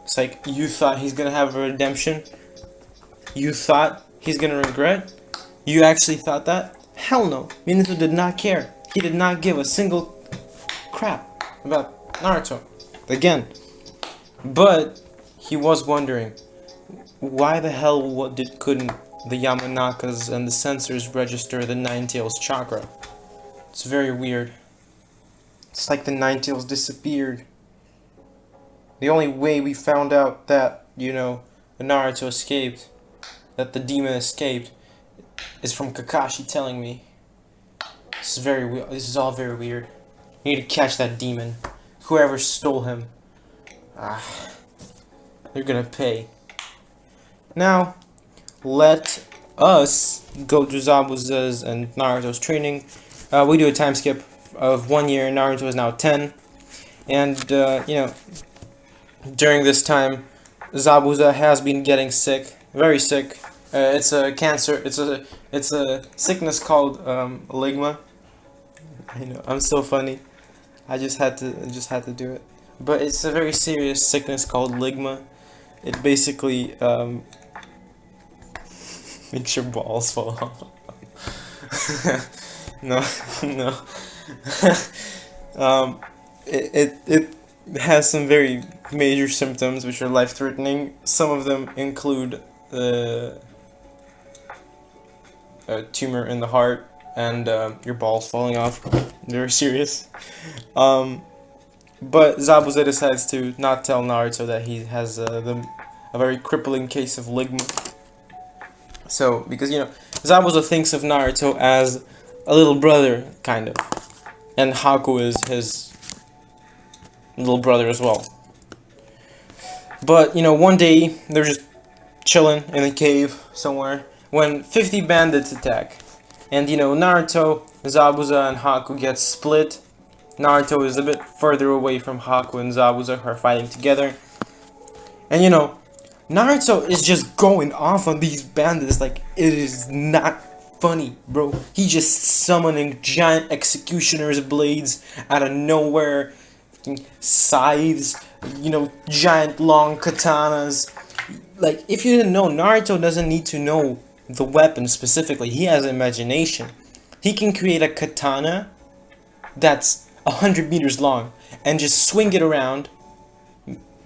it's like, you thought he's gonna have a redemption? You thought he's gonna regret? You actually thought that? Hell no. Minato did not care. He did not give a single crap about Naruto. Again. But he was wondering, why the hell couldn't the Yamanakas and the sensors register the Ninetales chakra? It's very weird. It's like the Ninetales disappeared. The only way we found out that, you know, Naruto escaped, that the demon escaped, is from Kakashi telling me. This is very weird. This is all very weird. You need to catch that demon. Whoever stole him. They're gonna pay. Now, let us go to Zabuza's and Naruto's training. We do a time skip of 1 year. Naruto is now 10. And, you know, during this time, Zabuza has been getting sick, very sick. It's a cancer. It's a sickness called ligma. I know, I'm so funny. I just had to do it. But it's a very serious sickness called ligma. It basically makes your balls fall off. No. It has some very major symptoms which are life-threatening. Some of them include a tumor in the heart, and your balls falling off. Very serious. But Zabuza decides to not tell Naruto that he has a very crippling case of ligma. So, because, you know, Zabuza thinks of Naruto as a little brother, kind of. And Haku is his little brother as well. But, you know, one day, they're just chilling in a cave somewhere when 50 bandits attack. And, you know, Naruto, Zabuza, and Haku get split. Naruto is a bit further away from Haku and Zabuza, who are fighting together. And, you know, Naruto is just going off on these bandits like it is not funny, bro. He just summoning giant executioner's blades out of nowhere, scythes, you know, giant long katanas. Like, if you didn't know, Naruto doesn't need to know the weapon specifically. He has imagination. He can create a katana that's 100 meters long and just swing it around,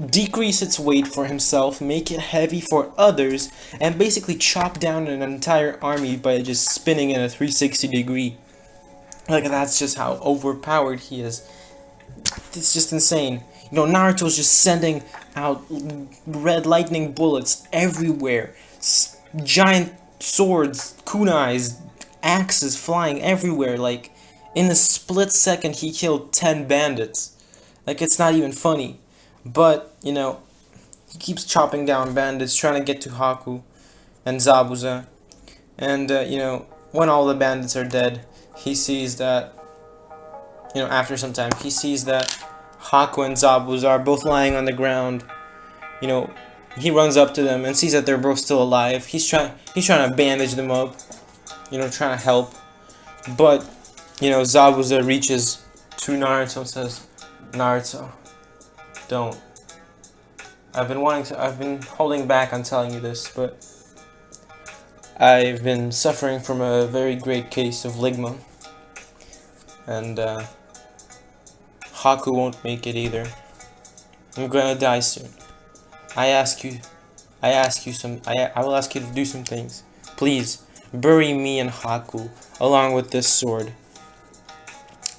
decrease its weight for himself, make it heavy for others, and basically chop down an entire army by just spinning in a 360-degree. Like, that's just how overpowered he is. It's just insane. You know, Naruto's just sending out red lightning bullets everywhere. Giant swords, kunais, axes flying everywhere. Like, in a split second, he killed 10 bandits. Like, it's not even funny. But, you know, he keeps chopping down bandits, trying to get to Haku and Zabuza. And, you know, when all the bandits are dead, he sees that, you know, after some time, he sees that Haku and Zabuza are both lying on the ground. You know, he runs up to them and sees that they're both still alive. He's trying to bandage them up, you know, trying to help. But, you know, Zabuza reaches to Naruto and says, "Naruto, don't. I've been holding back on telling you this, but I've been suffering from a very great case of ligma. And, Haku won't make it either. I'm gonna die soon. I will ask you to do some things. Please, bury me and Haku along with this sword.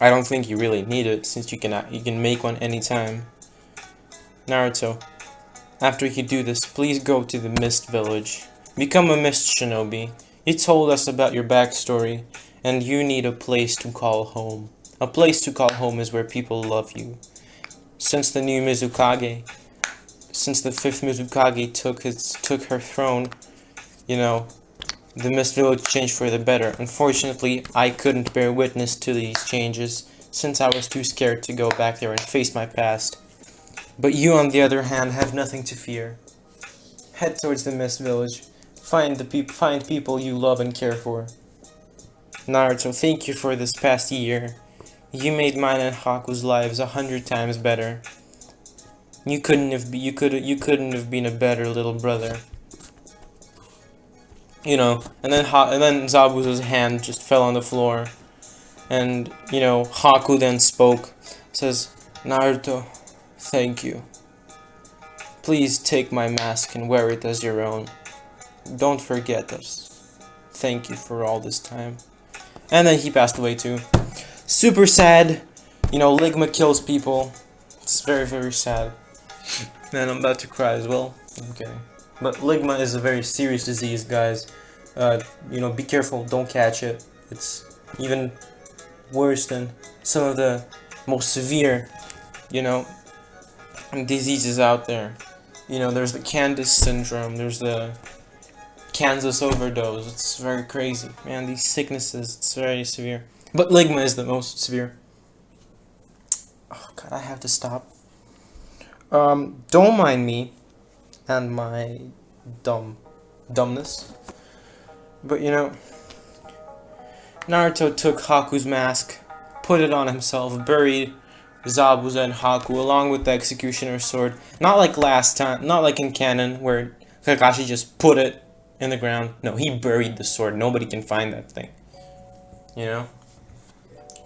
I don't think you really need it, since you can make one anytime. Naruto, after you do this, please go to the Mist Village. Become a Mist Shinobi. You told us about your backstory, and you need a place to call home. A place to call home is where people love you. Since the new Mizukage, since the 5th Mizukage took her throne, you know, the Mist Village changed for the better. Unfortunately, I couldn't bear witness to these changes, since I was too scared to go back there and face my past. But you, on the other hand, have nothing to fear. Head towards the Mist Village. Find people you love and care for. Naruto, thank you for this past year. You made mine and Haku's lives 100 times better. You couldn't have been a better little brother." You know, and then Zabuza's hand just fell on the floor, and you know, Haku then spoke, says, "Naruto, thank you. Please take my mask and wear it as your own. Don't forget us. Thank you for all this time." And then he passed away too. Super sad. You know, ligma kills people. It's very, very sad. Man, I'm about to cry as well. I'm kidding. But ligma is a very serious disease, guys. You know, be careful. Don't catch it. It's even worse than some of the most severe, you know, diseases out there. You know, there's the Candace syndrome. There's the Kansas overdose. It's very crazy, man. These sicknesses, it's very severe. But ligma is the most severe. Oh god, I have to stop. Don't mind me and my dumbness. But you know, Naruto took Haku's mask, put it on himself, buried Zabuza and Haku along with the executioner's sword. Not like last time, not like in canon where Kakashi just put it in the ground. No, he buried the sword. Nobody can find that thing. You know?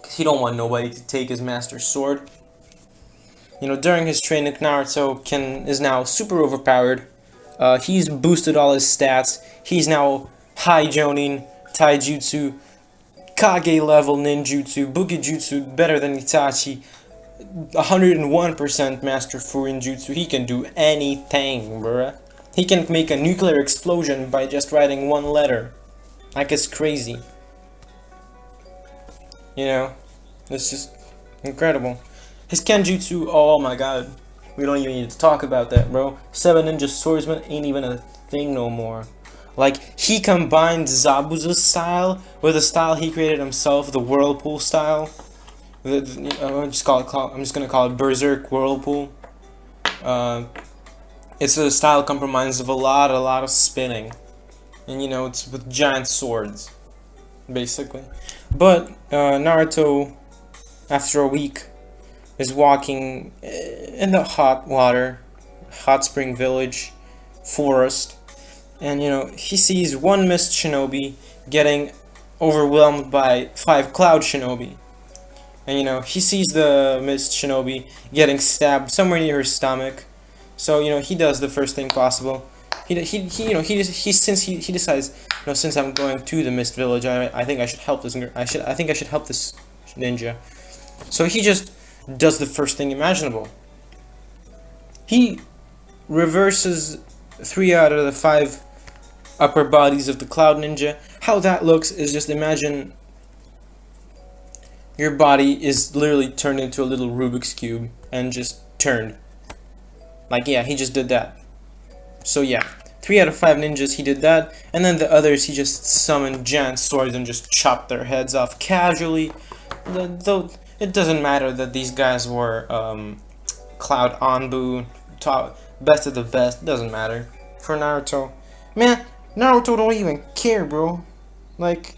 Because he don't want nobody to take his master's sword. You know, during his training, Naruto is now super overpowered. He's boosted all his stats. He's now high Jonin, taijutsu, Kage level ninjutsu, Bukijutsu better than Itachi, 101% master Furin Jutsu. He can do anything, bruh. He can make a nuclear explosion by just writing one letter. Like, it's crazy. You know, it's just incredible. His Kenjutsu, oh my god. We don't even need to talk about that, bro. 7 Ninja Swordsman ain't even a thing no more. Like, he combined Zabuza's style with a style he created himself, the Whirlpool style. I'm just gonna call it Berserk Whirlpool. It's a style compromised of a lot of spinning, and you know, it's with giant swords, basically. But Naruto, after a week, is walking in the hot spring village forest, and you know, he sees one mist shinobi getting overwhelmed by 5 cloud shinobi. And you know, he sees the mist shinobi getting stabbed somewhere near her stomach. So you know, he does the first thing possible. He decides, you know, since I'm going to the mist village, I think I should help this. I think I should help this ninja. So he just does the first thing imaginable. He reverses 3 out of the 5 upper bodies of the Cloud Ninja. How that looks is just imagine your body is literally turned into a little Rubik's Cube and just turned. Like, yeah, he just did that. So yeah, 3 out of 5 ninjas, he did that. And then the others, he just summoned giant swords and just chopped their heads off casually. Though it doesn't matter that these guys were Cloud Anbu, top, best of the best. It doesn't matter for Naruto. Man, Naruto don't even care, bro. Like,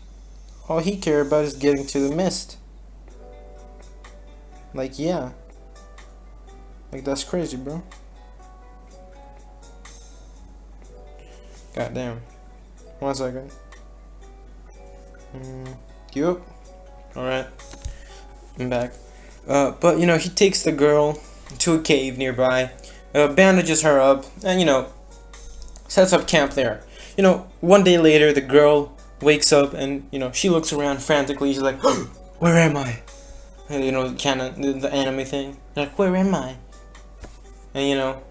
all he cared about is getting to the mist. Like, yeah. Like, that's crazy, bro. God damn. 1 second. You up? Alright. I'm back. But, you know, he takes the girl to a cave nearby, bandages her up, and, you know, sets up camp there. You know, 1 day later, the girl wakes up and, you know, she looks around frantically. She's like, where am I? You know, the anime thing. Like, where am I? And you know,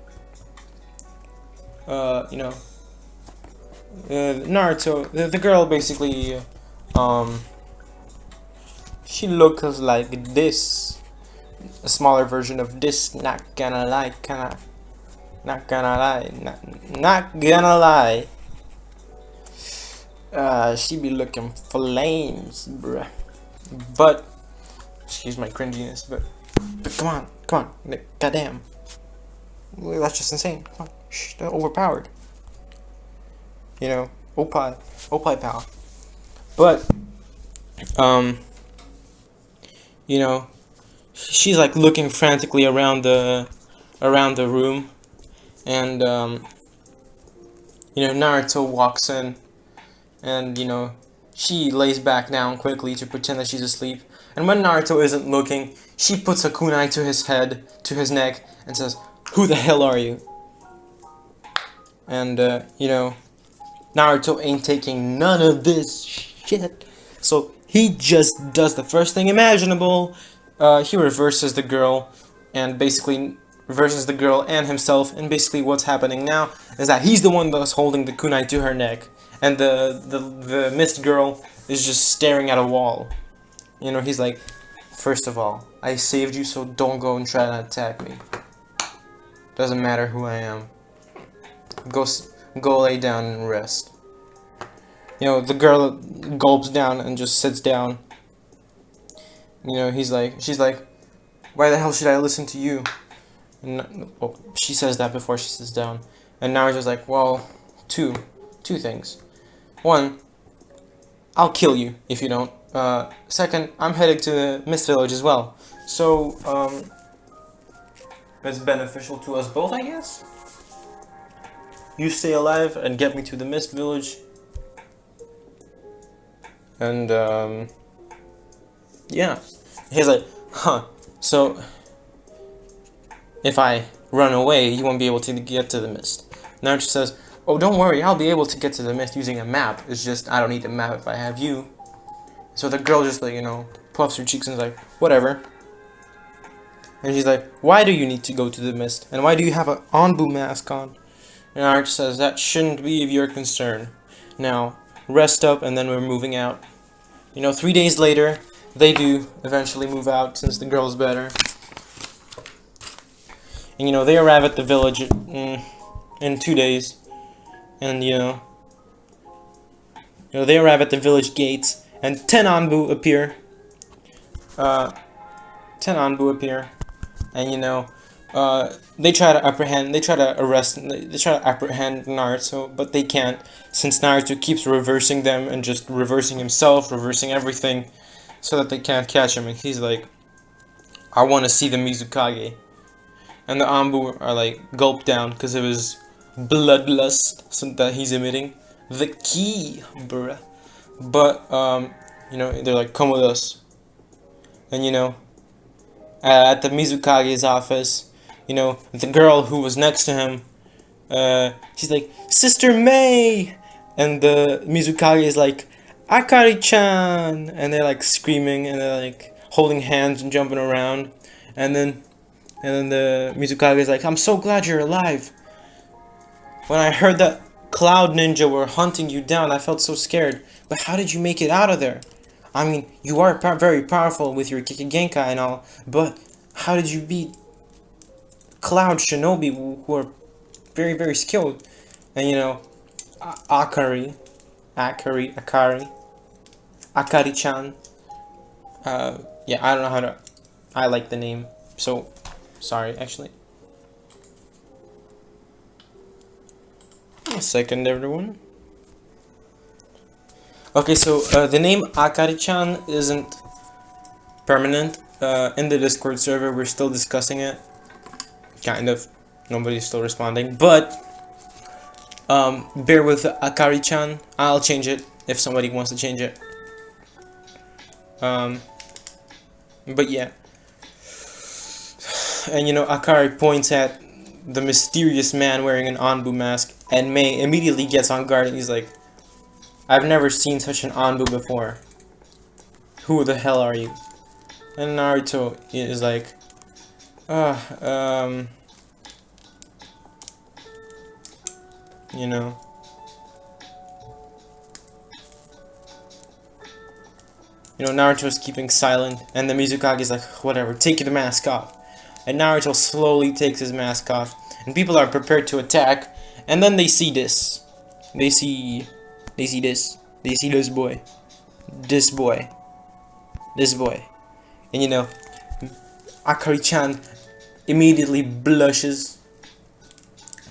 Naruto, the girl basically, she looks like this, a smaller version of this. Not gonna lie, not gonna lie. She be looking flames, bruh. But excuse my cringiness, but come on, goddamn, that's just insane. Come on, shh, they're overpowered. You know, opie pal. But you know, she's like looking frantically around the room, and you know, Naruto walks in, and you know, she lays back down quickly to pretend that she's asleep. And when Naruto isn't looking, she puts a kunai to his head, to his neck, and says, "Who the hell are you?" And you know, Naruto ain't taking none of this shit. So he just does the first thing imaginable. He reverses the girl, and basically reverses the girl and himself. And basically what's happening now is that he's the one that's holding the kunai to her neck, and the mist girl is just staring at a wall. You know, he's like, first of all, I saved you, so don't go and try to attack me. Doesn't matter who I am. Go lay down and rest. You know, the girl gulps down and just sits down. You know, she's like, why the hell should I listen to you? And, well, she says that before she sits down. And Naruto's like, well, two things. 1, I'll kill you if you don't. 2nd, I'm headed to the Mist Village as well. So, it's beneficial to us both, I guess? You stay alive and get me to the Mist Village. And, yeah. He's like, huh, so if I run away, you won't be able to get to the mist. Naruto says, oh, don't worry, I'll be able to get to the mist using a map. It's just, I don't need a map if I have you. So the girl just like, you know, puffs her cheeks and is like, whatever. And she's like, why do you need to go to the mist? And why do you have an Anbu mask on? And Naruto says, that shouldn't be of your concern. Now, rest up and then we're moving out. You know, 3 days later, they do eventually move out since the girl's better. And you know, they arrive at the village in 2 days. And you know, they arrive at the village gates and 10 Anbu appear. 10 Anbu appear. And you know, they try to apprehend Naruto, but they can't, since Naruto keeps reversing them and just reversing himself, reversing everything, so that they can't catch him. And he's like, I want to see the Mizukage. And the Anbu are like gulped down because of his bloodlust that he's emitting. The key, bruh. But, you know, they're like, come with us. And you know, at the Mizukage's office, you know, the girl who was next to him, she's like, Sister May! And the Mizukage is like, Akari-chan! And they're like screaming and they're like holding hands and jumping around. And then the Mizukage is like, I'm so glad you're alive. When I heard that Cloud Ninja were hunting you down, I felt so scared. But how did you make it out of there? I mean, you are very powerful with your Kikigenkai and all, but how did you beat Cloud Shinobi who are very, very skilled? And you know, Akari-chan, yeah, I don't know how to, I like the name, so, sorry, actually. A second, everyone. Okay, so the name Akari-chan isn't permanent. In the Discord server, we're still discussing it. Kind of. Nobody's still responding. But, bear with Akari-chan. I'll change it if somebody wants to change it. But yeah. And you know, Akari points at the mysterious man wearing an Anbu mask. And Mei immediately gets on guard and he's like, I've never seen such an Anbu before. Who the hell are you? And Naruto is like, you know. Naruto's keeping silent, and the Mizukage is like, whatever, take the mask off. And Naruto slowly takes his mask off, and people are prepared to attack, and then they see this. They see this. They see this boy. This boy. This boy. And you know, Akari-chan immediately blushes.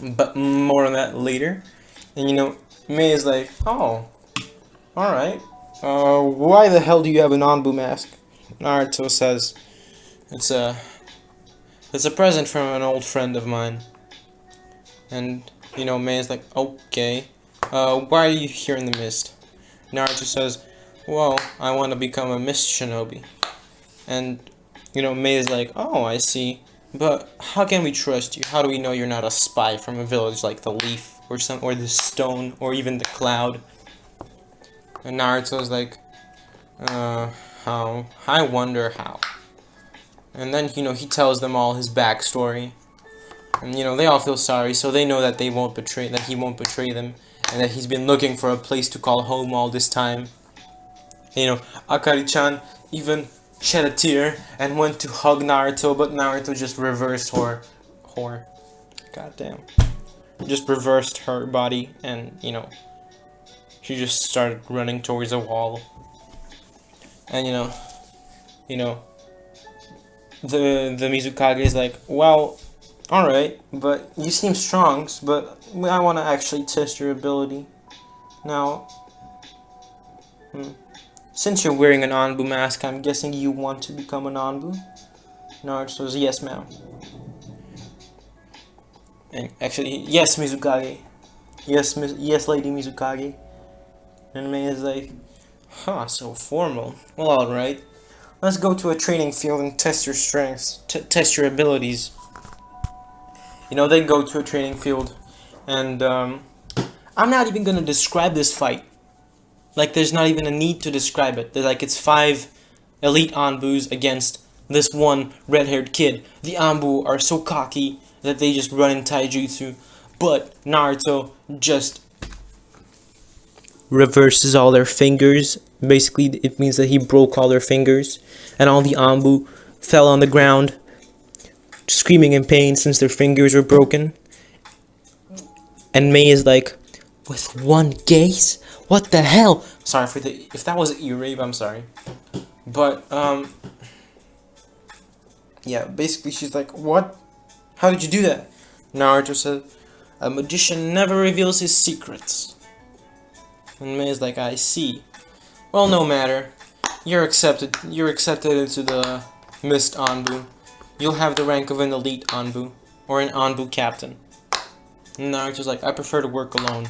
But more on that later. And you know, Mei is like, oh, alright. Why the hell do you have an Anbu mask? Naruto says, it's a present from an old friend of mine. And, you know, Mei is like, okay. Why are you here in the mist? Naruto says, well, I want to become a mist shinobi. And, you know, Mei is like, oh, I see. But how can we trust you? How do we know you're not a spy from a village like the Leaf or the Stone or even the Cloud? And Naruto's like, how? I wonder how. And then, you know, he tells them all his backstory. And, you know, they all feel sorry, so they know that he won't betray them, and that he's been looking for a place to call home all this time. And, you know, Akari-chan even shed a tear and went to hug Naruto, but Naruto just reversed goddamn. Just reversed her body, and, you know, she just started running towards a wall. And, you know, the Mizukage is like, well, alright, but you seem strong, but I want to actually test your ability. Now, since you're wearing an Anbu mask, I'm guessing you want to become an Anbu? Naruto says, yes, ma'am. And actually, yes, Mizukage. Yes, Lady Mizukage. And Mei is like, huh, so formal. Well, alright. Let's go to a training field and test your strengths, test your abilities. You know, they go to a training field, and I'm not even gonna describe this fight. Like, there's not even a need to describe it. Like, it's 5 elite Anbus against this one red-haired kid. The Anbu are so cocky that they just run in taijutsu, but Naruto just reverses all their fingers. Basically, it means that he broke all their fingers, and all the Anbu fell on the ground, screaming in pain since their fingers were broken. And Mei is like, with one gaze? What the hell? Sorry for the, if that was e-rape, I'm sorry. But, yeah, basically she's like, what? How did you do that? Naruto said, a magician never reveals his secrets. And Mei is like, I see. Well, no matter. You're accepted into the Mist Anbu. You'll have the rank of an elite Anbu, or an Anbu captain. And Naruto's like, I prefer to work alone.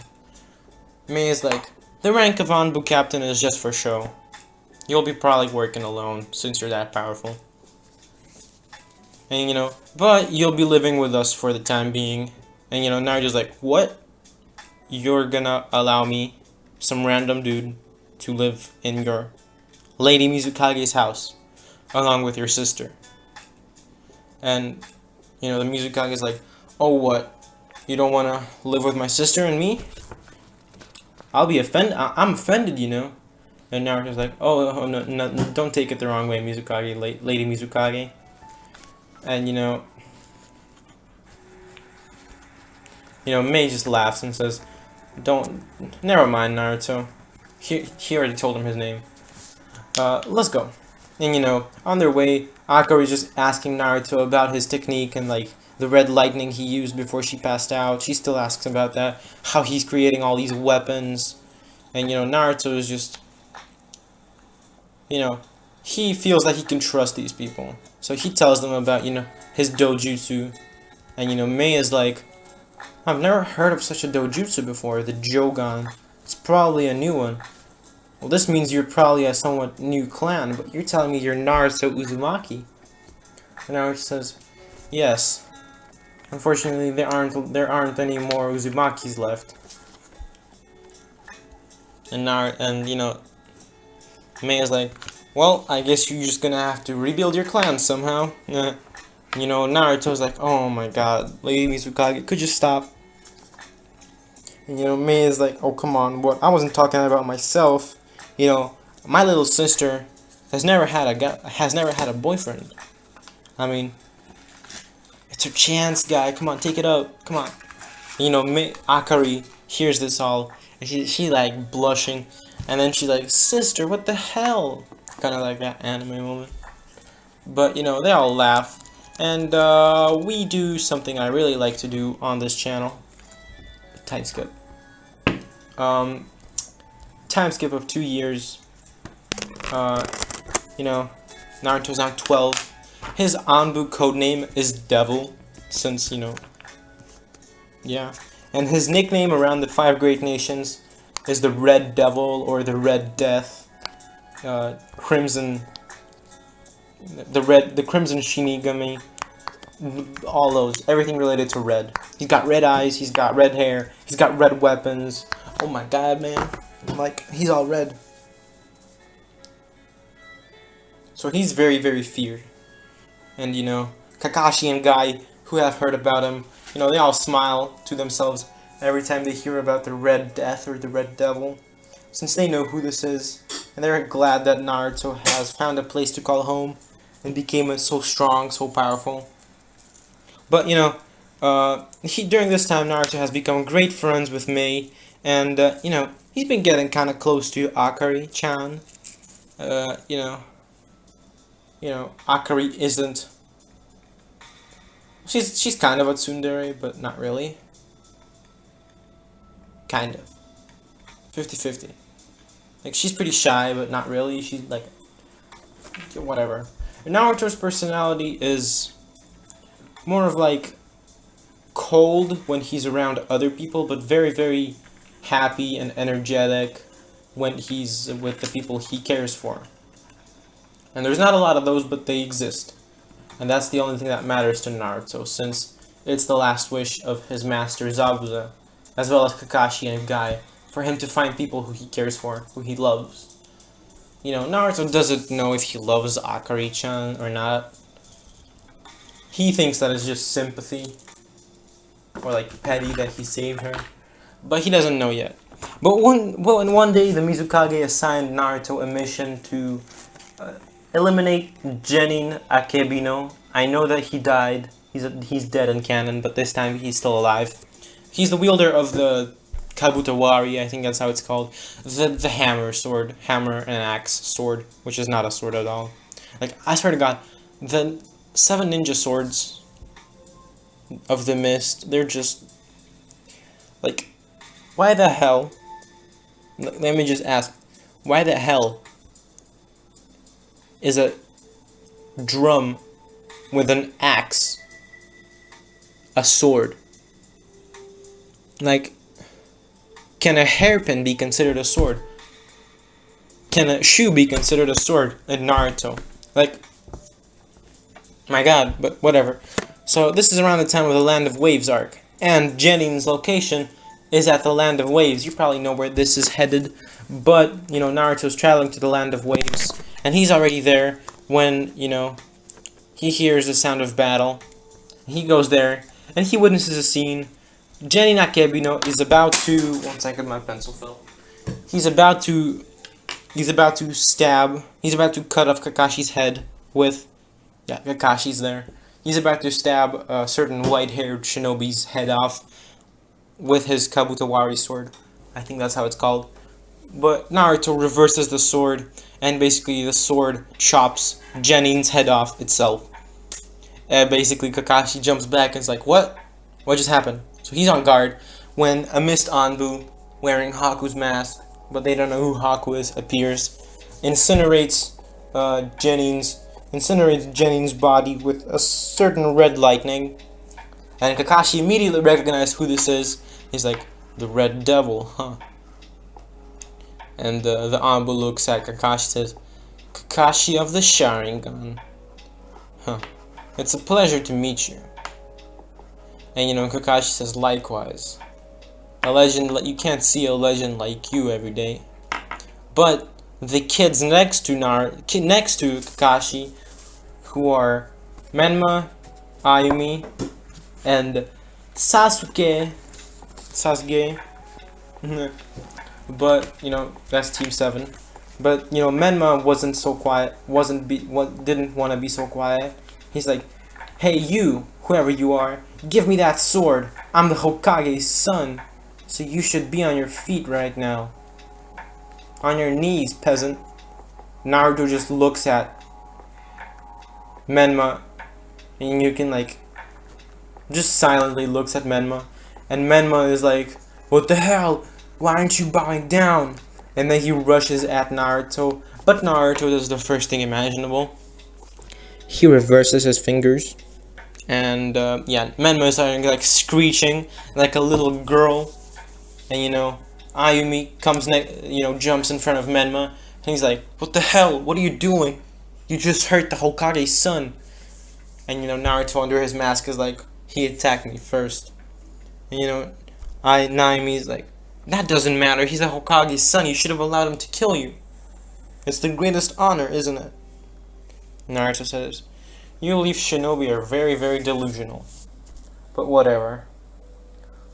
Mei is like, the rank of Anbu captain is just for show. You'll be probably working alone, since you're that powerful. And, you know, but you'll be living with us for the time being. And, you know, Naruto's like, what? You're gonna allow me, some random dude, to live in your Lady Mizukage's house, along with your sister. And, you know, the Mizukage's like, oh, what? You don't want to live with my sister and me? I'll be offended. I'm offended, you know. And Naruto's like, oh no, don't take it the wrong way, Mizukage, Lady Mizukage. And, you know, Mei just laughs and says, never mind, Naruto. He already told him his name. Let's go. And, you know, on their way, Akari's just asking Naruto about his technique and, like, the red lightning he used before she passed out. She still asks about that, how he's creating all these weapons. And, you know, Naruto is just, you know, he feels that he can trust these people. So he tells them about, you know, his dojutsu. And, you know, Mei is like, I've never heard of such a dojutsu before, the JOGAN. It's probably a new one. Well, this means you're probably a somewhat new clan, but you're telling me you're Naruto Uzumaki. And Naruto says, yes. Unfortunately, there aren't any more Uzumakis left. And you know, Mei is like, well, I guess you're just gonna have to rebuild your clan somehow. You know, Naruto's like, oh my god, Lady Mizukage, could you stop? And, you know, Mei is like, oh come on, what? I wasn't talking about myself. You know, my little sister has never had a boyfriend. I mean, it's her chance, guy. Come on, take it up. Come on. You know, Akari hears this all, and she like blushing, and then she's like, sister, what the hell? Kind of like that anime moment. But, you know, they all laugh, and we do something I really like to do on this channel. Time skip. Time skip of 2 years. You know, Naruto's now 12. His Anbu codename is Devil, since, you know, yeah. And his nickname around the 5 Great Nations is the Red Devil, or the Red Death, Crimson, the Crimson Shinigami, all those, everything related to red. He's got red eyes, he's got red hair, he's got red weapons. Oh my god, man. Like, he's all red. So he's very, very feared. And, you know, Kakashi and Guy, who have heard about him, you know, they all smile to themselves every time they hear about the Red Death or the Red Devil, since they know who this is, and they're glad that Naruto has found a place to call home and became so strong, so powerful. But, you know, during this time, Naruto has become great friends with Mei, and, you know, he's been getting kind of close to Akari-chan. You know, Akari isn't. She's kind of a tsundere, but not really. Kind of. 50-50. Like, she's pretty shy, but not really. She's like, whatever. And Naruto's personality is more of like cold when he's around other people, but very, very happy and energetic when he's with the people he cares for. And there's not a lot of those, but they exist. And that's the only thing that matters to Naruto, since it's the last wish of his master Zabuza, as well as Kakashi and Guy, for him to find people who he cares for, who he loves. You know, Naruto doesn't know if he loves Akari-chan or not. He thinks that it's just sympathy, or like petty that he saved her, but he doesn't know yet. But one day the Mizukage assigned Naruto a mission to eliminate Genin Akebino. I know that he died. He's dead in canon, but this time he's still alive. He's the wielder of the Kabutawari, I think that's how it's called. The hammer sword. Hammer and axe sword, which is not a sword at all. Like, I swear to God, the 7 ninja swords of the mist, they're just... like, why the hell... Let me just ask, why the hell is a drum with an axe a sword? Like, can a hairpin be considered a sword? Can a shoe be considered a sword in Naruto? Like, my god, but whatever. So this is around the time of the Land of Waves arc, and Genin's location is at the Land of Waves. You probably know where this is headed, but, you know, Naruto's traveling to the Land of Waves, and he's already there when, you know, he hears the sound of battle. He goes there, and he witnesses a scene. Genin Akebino is about to... One second, my pencil fell. He's about to stab... He's about to cut off Kakashi's head with... Yeah, Kakashi's there. He's about to stab a certain white-haired shinobi's head off with his Kabutawari sword. I think that's how it's called. But Naruto reverses the sword, and basically the sword chops Genin's head off itself. Basically, Kakashi jumps back and is like, what? What just happened? So he's on guard when a mist Anbu, wearing Haku's mask, but they don't know who Haku is, appears, incinerates Genin's body with a certain red lightning. And Kakashi immediately recognized who this is. He's like, the Red Devil, huh? And the Anbu looks at Kakashi and says, Kakashi of the Sharingan. Huh. It's a pleasure to meet you. And, you know, Kakashi says, likewise. A legend, you can't see a legend like you every day. But the kids next to Kakashi, who are Menma, Ayumi, and Sasuke. But, you know, that's Team 7. But, you know, Menma wasn't so quiet, didn't want to be so quiet. He's like, hey you, whoever you are, give me that sword. I'm the Hokage's son, so you should be on your feet right now. On your knees, peasant. Naruto just looks at Menma, and you can, like, just silently looks at Menma, and Menma is like, what the hell? Why aren't you bowing down? And then he rushes at Naruto, but Naruto does the first thing imaginable. He reverses his fingers, and yeah, Menma is starting like screeching like a little girl, and you know, Ayumi comes jumps in front of Menma, and he's like, what the hell? What are you doing? You just hurt the Hokage's son. And you know, Naruto under his mask is like, he attacked me first. And you know, Naomi's like, that doesn't matter, he's a Hokage's son, you should have allowed him to kill you. It's the greatest honor, isn't it? Naruto says, you Leaf Shinobi are very, very delusional. But whatever.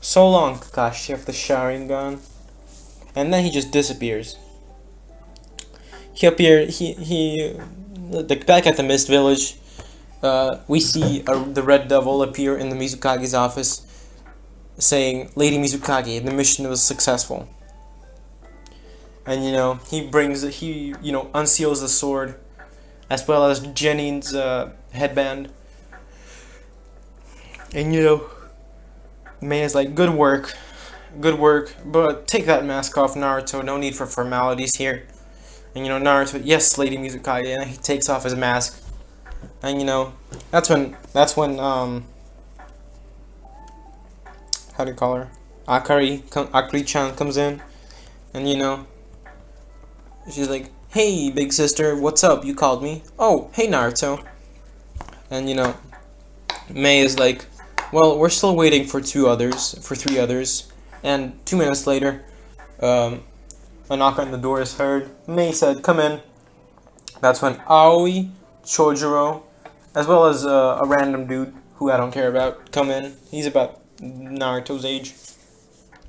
So long, Kakashi of the Sharingan. And then he just disappears. Back at the Mist Village, we see the Red Devil appear in the Mizukage's office, saying, Lady Mizukage, the mission was successful. And you know, he unseals the sword, as well as Genin's headband. And you know, Mei is like, good work, but take that mask off, Naruto, no need for formalities here. And you know, Naruto, yes, Lady Mizukage, and he takes off his mask. And you know, that's when how do you call her? Akari-chan comes in, and you know, she's like, hey, big sister, what's up? You called me? Oh, hey, Naruto. And you know, Mei is like, well, we're still waiting for 3 others. And 2 minutes later, A knock on the door is heard. Mei said, "Come in." That's when Aoi, Chojuro, as well as a random dude who I don't care about, come in. He's about Naruto's age.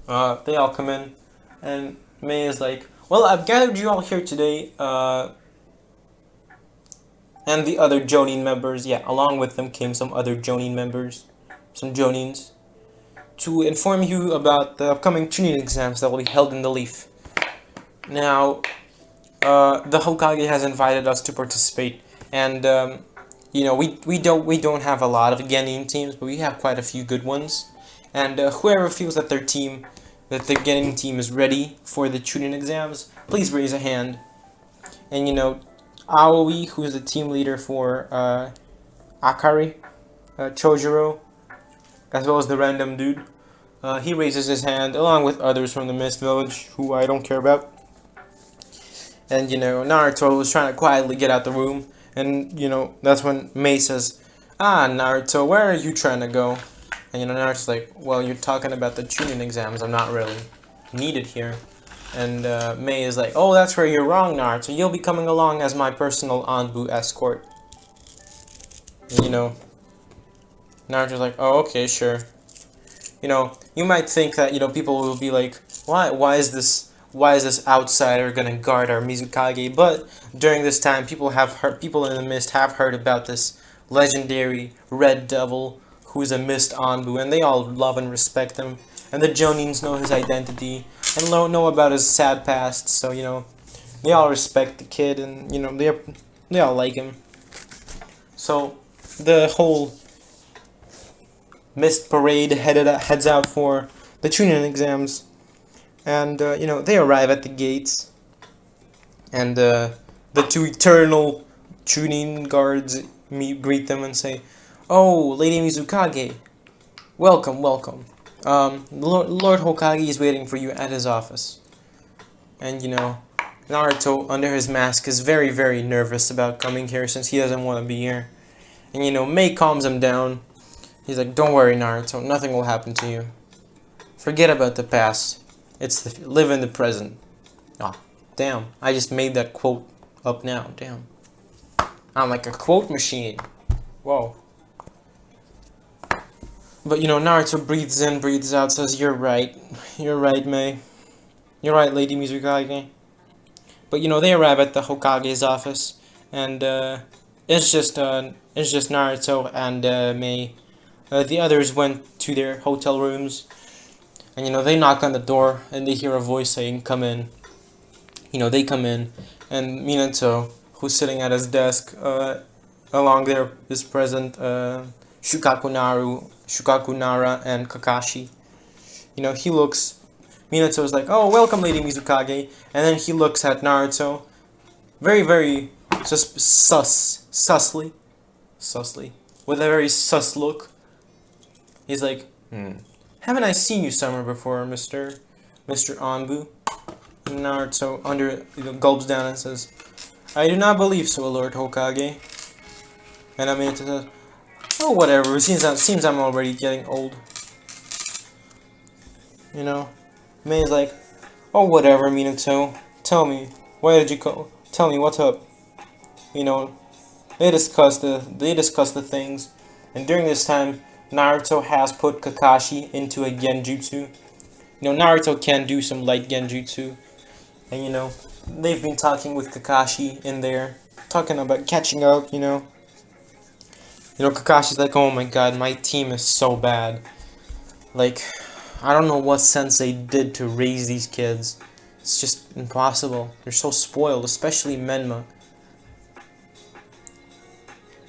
They all come in, and Mei is like, "Well, I've gathered you all here today, and the other Jonin members. Yeah, along with them came some other Jonin members, some Jonins, to inform you about the upcoming Chunin exams that will be held in the Leaf. Now, the Hokage has invited us to participate, and you know, we don't have a lot of Genin teams, but we have quite a few good ones. And whoever feels that the Genin team is ready for the Chunin exams, please raise a hand. And you know, Aoi, who's the team leader for Akari, Chojuro, as well as the random dude, he raises his hand along with others from the Mist Village, who I don't care about. And you know, Naruto was trying to quietly get out the room, and you know, that's when Mei says, "Ah, Naruto, where are you trying to go?" And you know, Naruto's like, "Well, you're talking about the Chunin exams. I'm not really needed here." And Mei is like, "Oh, that's where you're wrong, Naruto. You'll be coming along as my personal Anbu escort." And, you know, Naruto's like, "Oh, okay, sure." You know, you might think that, you know, people will be like, why is this outsider gonna guard our Mizukage? But during this time, people in the Mist have heard about this legendary Red Devil who's a Mist Anbu, and they all love and respect him. And the Jonins know his identity and know about his sad past. So you know, they all respect the kid, and you know, they all like him. So the whole Mist parade heads out for the Chunin exams. And, you know, they arrive at the gates, and the two eternal Chunin guards greet them and say, "Oh, Lady Mizukage, welcome, welcome. Lord Hokage is waiting for you at his office." And, you know, Naruto, under his mask, is very, very nervous about coming here since he doesn't want to be here. And, you know, Mei calms him down. He's like, "Don't worry, Naruto, nothing will happen to you. Forget about the past. Live in the present." Oh, damn. I just made that quote up now. Damn. I'm like a quote machine. Whoa. But, you know, Naruto breathes in, breathes out, says, "You're right. You're right, Mei. You're right, Lady Mizukage." But, you know, they arrive at the Hokage's office, and, it's just Naruto and, Mei. The others went to their hotel rooms. And, you know, they knock on the door, and they hear a voice saying, "Come in." You know, they come in, and Minato, who's sitting at his desk, along there is present, Shukaku Nara, and Kakashi. You know, Minato is like, "Oh, welcome, Lady Mizukage." And then he looks at Naruto, very, very susly, with a very sus look. He's like, "Haven't I seen you somewhere before, Mr. Anbu?" And Naruto gulps down and says, "I do not believe so, Lord Hokage." And Minato says, "Oh, whatever. Seems I'm already getting old." You know, Mei's like, "Oh, whatever, Minato. Tell me, why did you call? Tell me what's up." You know, they discuss the things, and during this time, Naruto has put Kakashi into a genjutsu. You know, Naruto can do some light genjutsu. And, you know, they've been talking with Kakashi in there, talking about catching up, you know. You know, Kakashi's like, "Oh my god, my team is so bad. Like, I don't know what Sensei did to raise these kids. It's just impossible. They're so spoiled, especially Menma."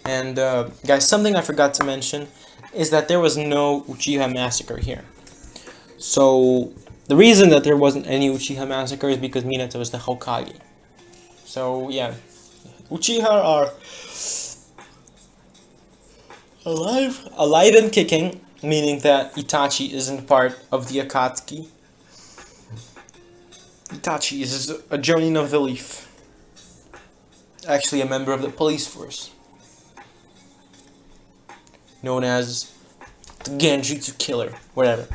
And, guys, something I forgot to mention is that there was no Uchiha massacre here. So, the reason that there wasn't any Uchiha massacre is because Minato is the Hokage. So, yeah. Uchiha are alive and kicking, meaning that Itachi isn't part of the Akatsuki. Itachi is a Jonin of the Leaf. Actually a member of the police force, known as the Genjutsu Killer, whatever.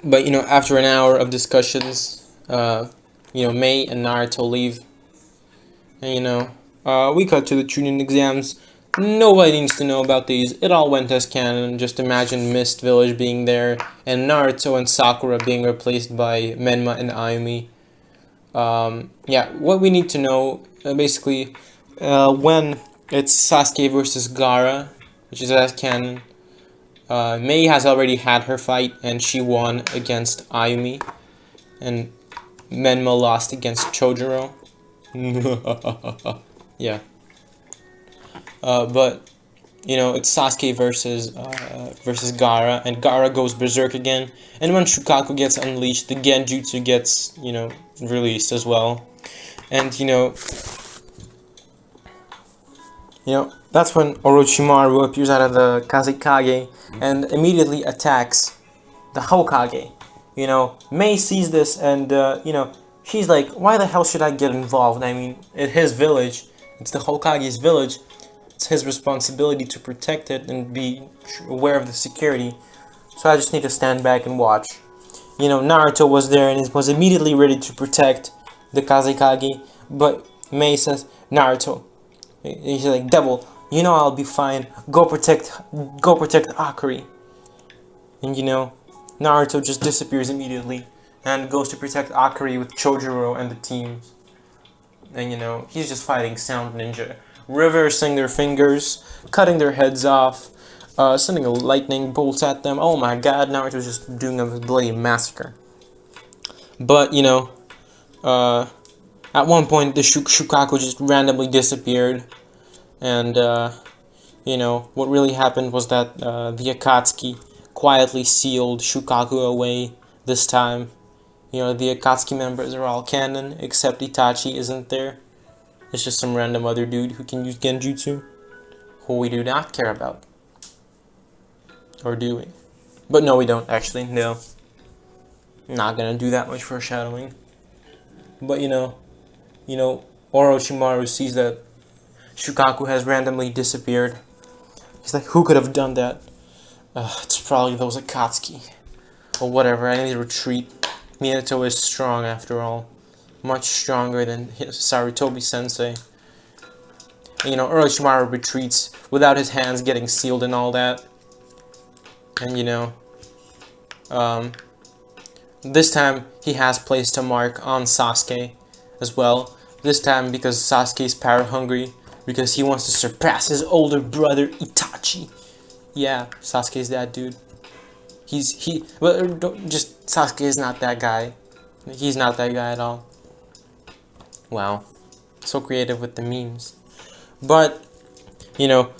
But you know, after an hour of discussions, you know, Mei and Naruto leave, and you know, we cut to the Chunin exams. Nobody needs to know about these. It all went as canon. Just imagine Mist Village being there, and Naruto and Sakura being replaced by Menma and Ayumi. Yeah, what we need to know, basically, when it's Sasuke versus Gaara, which is as canon, Mei has already had her fight, and she won against Ayumi, and Menma lost against Chojuro. Yeah. But you know, it's Sasuke versus Gaara, and Gaara goes berserk again. And when Shukaku gets unleashed, the Genjutsu gets, you know, released as well. And that's when Orochimaru appears out of the Kazekage and immediately attacks the Hokage. You know, Mei sees this, and you know, she's like, why the hell should I get involved? I mean, it's his village. It's the Hokage's village. It's his responsibility to protect it and be aware of the security. So I just need to stand back and watch. You know, Naruto was there and was immediately ready to protect the Kazekage, but Mei says, Naruto, he's like, Devil, you know I'll be fine. Go protect Akari. And you know, Naruto just disappears immediately and goes to protect Akari with Chojuro and the teams. And you know, he's just fighting Sound Ninja, reversing their fingers, cutting their heads off, sending a lightning bolt at them. Oh my god, Naruto's just doing a bloody massacre. But you know, at one point the Shukaku just randomly disappeared, and you know, what really happened was that the Akatsuki quietly sealed Shukaku away this time. You know, the Akatsuki members are all canon, except Itachi isn't there. It's just some random other dude who can use Genjutsu, who we do not care about. Or do we? But no, we don't, actually, no. Not gonna do that much foreshadowing. But you know, Orochimaru sees that Shukaku has randomly disappeared. He's like, who could have done that? It's probably those Akatsuki. Or whatever, I need to retreat. Minato is strong after all. Much stronger than Sarutobi Sensei. And, you know, Orochimaru retreats without his hands getting sealed and all that. And you know, this time he has placed a mark on Sasuke as well. This time because Sasuke is power hungry, because he wants to surpass his older brother Itachi. Yeah, Sasuke's that dude. Sasuke is not that guy. He's not that guy at all. Wow, so creative with the memes. But you know,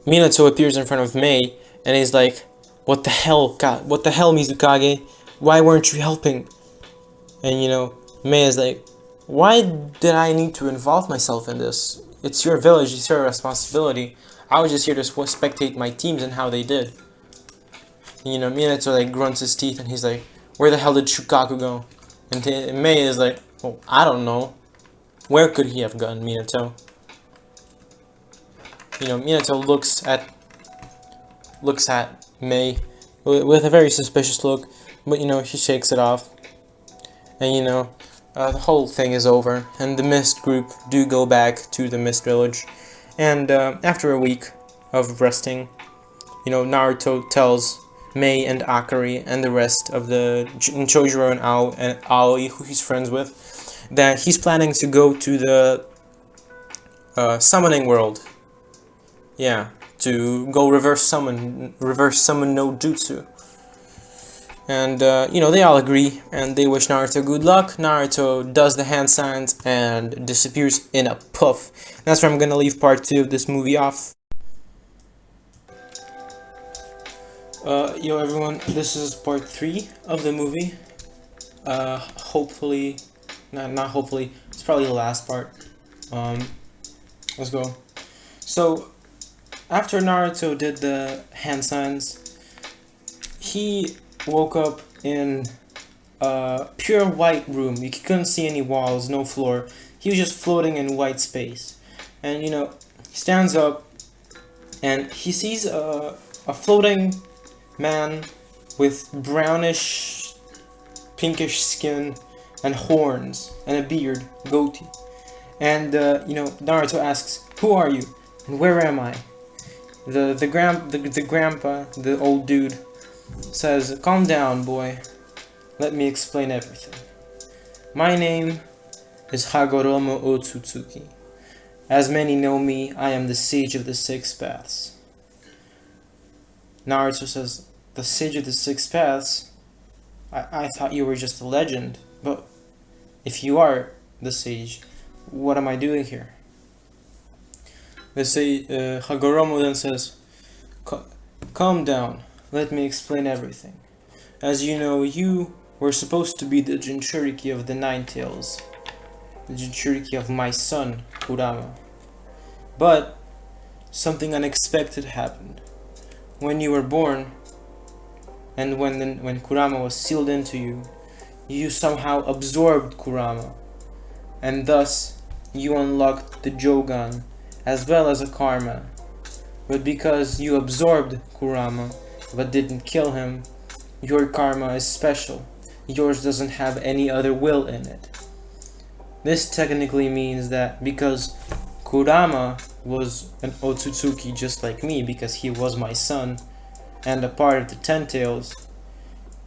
Minato appears in front of Mei, and he's like, "What the hell, God? What the hell, Mizukage? Why weren't you helping?" And you know, Mei is like, "Why did I need to involve myself in this? It's your village. It's your responsibility. I was just here to spectate my teams and how they did." And, you know, Minato like grunts his teeth, and he's like, "Where the hell did Shukaku go?" And Mei is like, "Oh, I don't know. Where could he have gone, Minato?" You know, Minato looks at Mei with a very suspicious look, but you know, she shakes it off. And you know, the whole thing is over, and the Mist group do go back to the Mist Village. And after a week of resting, you know, Naruto tells Mei and Akari and the rest of the Chojuro and Aoi, who he's friends with, that he's planning to go to the summoning world. Yeah, to go reverse summon no jutsu. And you know, they all agree, and they wish Naruto good luck. Naruto does the hand signs and disappears in a puff. That's where I'm gonna leave part 2 of this movie off. Yo everyone, this is part 3 of the movie. Hopefully, not hopefully, it's probably the last part. Let's go. So, after Naruto did the hand signs, he woke up in a pure white room. You couldn't see any walls, no floor. He was just floating in white space. And you know, he stands up and he sees a floating man with brownish pinkish skin, and horns, and a beard, goatee. And, you know, Naruto asks, "Who are you? And where am I?" The grandpa, the old dude, says, "Calm down, boy. Let me explain everything. My name is Hagoromo Otsutsuki. As many know me, I am the Sage of the Six Paths." Naruto says, "The Sage of the Six Paths? I thought you were just a legend, but if you are the Sage, what am I doing here?" Hagoromo then says, "Calm down, let me explain everything. As you know, you were supposed to be the Jinchuriki of the Nine Tails, the Jinchuriki of my son, Kurama. But something unexpected happened. When you were born, and when Kurama was sealed into you, you somehow absorbed Kurama, and thus you unlocked the Jogan, as well as a karma. But because you absorbed Kurama, but didn't kill him, your karma is special. Yours doesn't have any other will in it. This technically means that because Kurama was an Otsutsuki just like me, because he was my son and a part of the Ten Tails,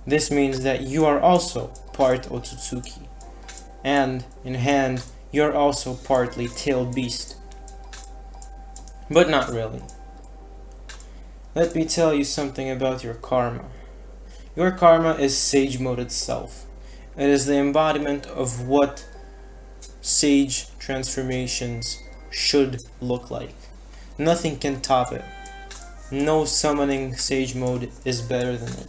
this means that you are also part Otsutsuki, and in hand you're also partly tailed beast. But not really. Let me tell you something about your karma. Your karma is Sage Mode itself. It is the embodiment of what Sage transformations should look like. Nothing can top it. No summoning Sage Mode is better than it.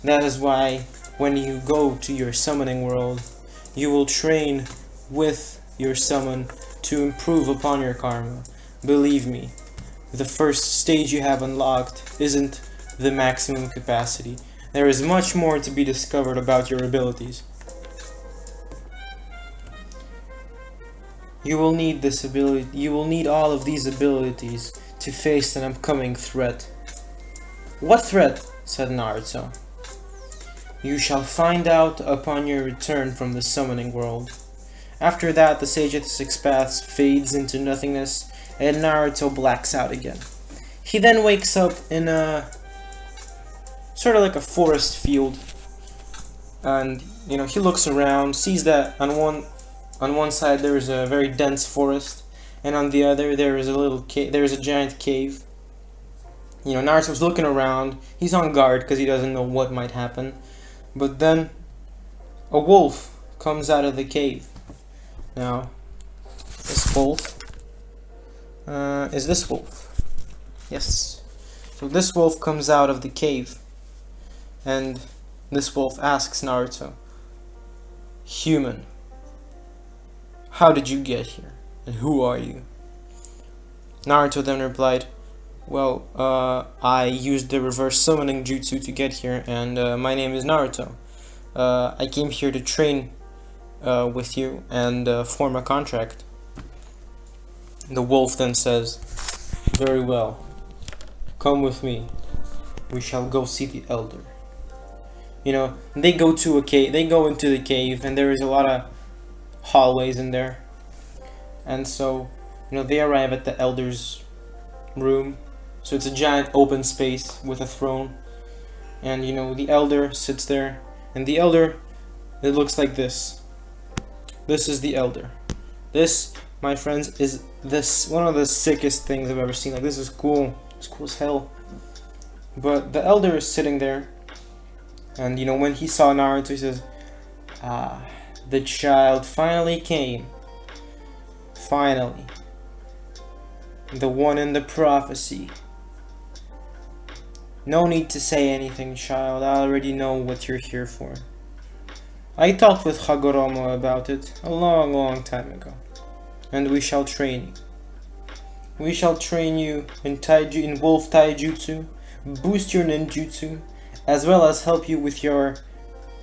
That is why when you go to your summoning world, you will train with your summon to improve upon your karma. Believe me, the first stage you have unlocked isn't the maximum capacity. There is much more to be discovered about your abilities. You will need this ability. You will need all of these abilities to face an upcoming threat." "What threat?" said Naruto. "You shall find out upon your return from the summoning world." After that, the Sage of the Six Paths fades into nothingness, and Naruto blacks out again. He then wakes up in a sort of like a forest field, and you know, he looks around, sees that on one side there is a very dense forest, and on the other there is a little there is a giant cave. You know, Naruto's looking around. He's on guard because he doesn't know what might happen. But then a wolf comes out of the cave. Now, this wolf is this wolf. Yes. So this wolf comes out of the cave, and this wolf asks Naruto, "Human, how did you get here, and who are you?" Naruto then replied, "Well, I used the reverse summoning jutsu to get here, and my name is Naruto. I came here to train with you and form a contract." The wolf then says, "Very well. Come with me. We shall go see the elder." You know, they go to a cave. They go into the cave, and there is a lot of hallways in there. And so, you know, they arrive at the elder's room. So it's a giant open space with a throne, and you know, the elder sits there, and the elder, it looks like this. This is the elder. This, my friends, is one of the sickest things I've ever seen. Like, this is cool. It's cool as hell. But the elder is sitting there, and you know, when he saw Naruto, he says, "Ah, the child finally came. Finally. The one in the prophecy. No need to say anything, child. I already know what you're here for. I talked with Hagoromo about it a long time ago, and we shall train you. We shall train you in wolf taijutsu, boost your ninjutsu, as well as help you with your,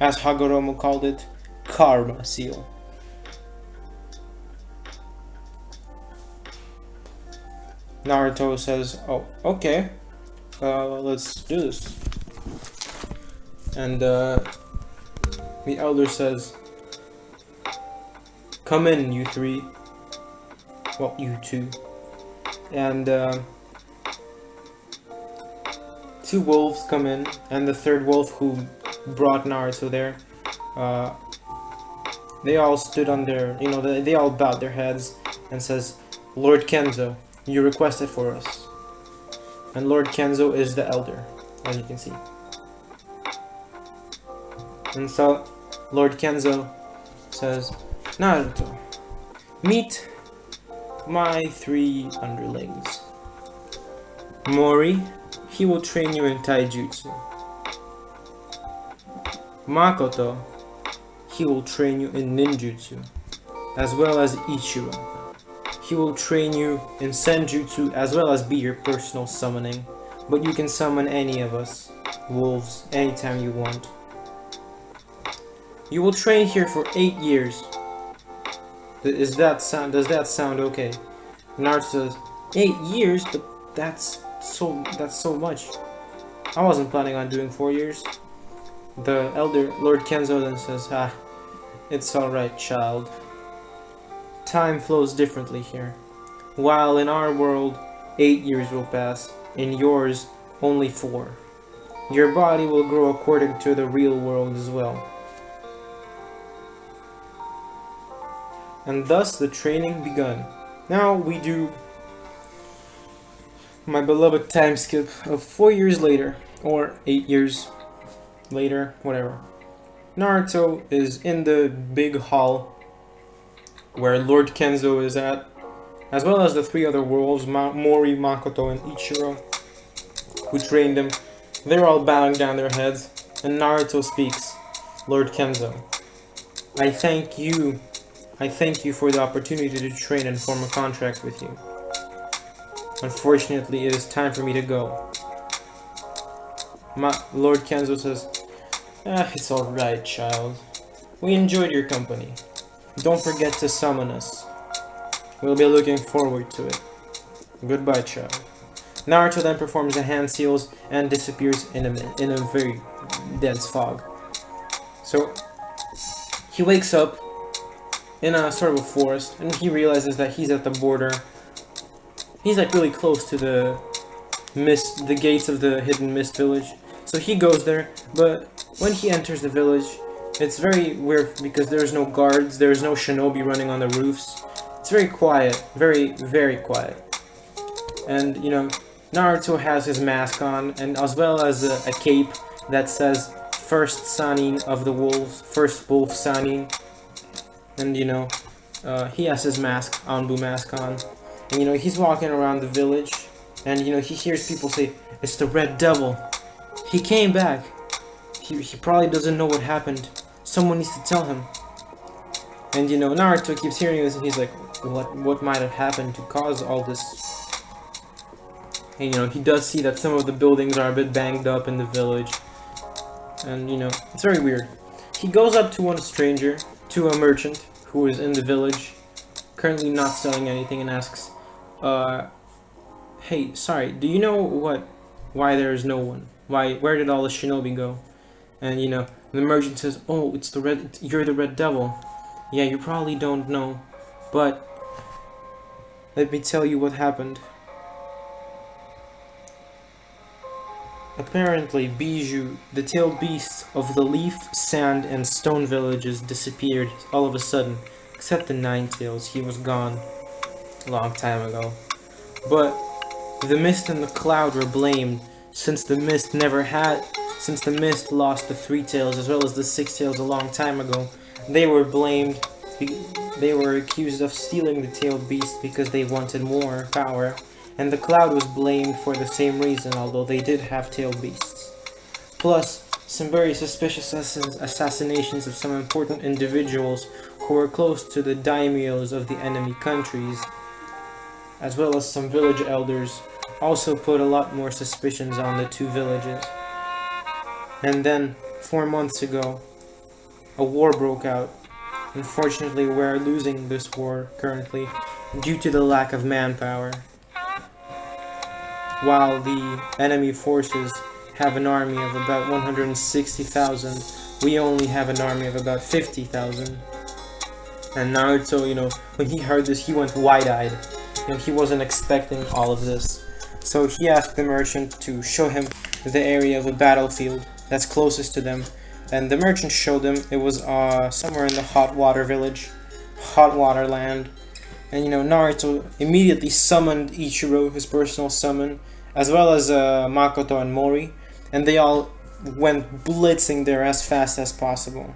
as Hagoromo called it, karma seal." Naruto says, "Oh, okay. Let's do this." And the elder says, "Come in, you three." Well, you two. And two wolves come in, and the third wolf who brought Naruto there. They all stood on their, they all bowed their heads and says, "Lord Kenzo, you requested for us." And Lord Kenzo is the elder, as you can see. And so, Lord Kenzo says, "Naruto, meet my 3 underlings. Mori, he will train you in taijutsu. Makoto, he will train you in ninjutsu, as well as Ichiro. He will train you in senjutsu as well as be your personal summoning, but you can summon any of us, wolves, anytime you want. You will train here for 8 years. Does that sound okay?" Naruto says, 8 years? But that's so much. I wasn't planning on doing 4 years. The elder, Lord Kenzo, then says, "It's alright, child. Time flows differently here. While in our world, 8 years will pass, in yours, only 4. Your body will grow according to the real world as well." And thus the training begun. Now we do my beloved time skip of 4 years later, or 8 years later, whatever. Naruto is in the big hall where Lord Kenzo is at, as well as the 3 other wolves, Mori, Makoto, and Ichiro, who trained him. They're all bowing down their heads, and Naruto speaks. "Lord Kenzo, I thank you for the opportunity to train and form a contract with you. Unfortunately, it is time for me to go." Lord Kenzo says, "It's alright, child. We enjoyed your company. Don't forget to summon us. We'll be looking forward to it. Goodbye, child." Naruto then performs the hand seals and disappears in a very dense fog. So, he wakes up in a sort of a forest, and he realizes that he's at the border. He's like really close to the gates of the hidden mist village. So he goes there, but when he enters the village, it's very weird because there's no guards, there's no shinobi running on the roofs. It's very quiet, very, very quiet. And, Naruto has his mask on, and as well as a cape that says "First Sanin of the Wolves," First Wolf Sanin. And, he has his mask, Anbu mask on. And, he's walking around the village, and, he hears people say, "It's the Red Devil. He came back. He probably doesn't know what happened. Someone needs to tell him." And, Naruto keeps hearing this, and he's like, what might have happened to cause all this? And, he does see that some of the buildings are a bit banged up in the village. And, it's very weird. He goes up to to a merchant who is in the village, currently not selling anything, and asks, "Hey, sorry, do you know why there is no one? Where did all the shinobi go?" And, the merchant says, "Oh, you're the Red Devil. Yeah, you probably don't know, but let me tell you what happened. Apparently, Bijou, the tailed beast of the Leaf, Sand, and Stone villages, disappeared all of a sudden, except the Nine Tails. He was gone a long time ago. But the mist and the cloud were blamed, since the mist lost the Three Tails as well as the Six Tails a long time ago. They were blamed. They were accused of stealing the tailed beast because they wanted more power. And the cloud was blamed for the same reason, although they did have tailed beasts. Plus, some very suspicious assassinations of some important individuals who were close to the daimyos of the enemy countries, as well as some village elders, also put a lot more suspicions on the two villages. And then, 4 months ago, a war broke out. Unfortunately, we're losing this war currently due to the lack of manpower. While the enemy forces have an army of about 160,000, We only have an army of about 50,000. And Naruto, you know, when he heard this, he went wide-eyed. You know, he wasn't expecting all of this. So he asked the merchant to show him the area of the battlefield that's closest to them. And the merchant showed him. It was somewhere in the hot water village, hot water land. And you know, Naruto immediately summoned Ichiro, his personal summon, as well as Makoto and Mori, and they all went blitzing there as fast as possible.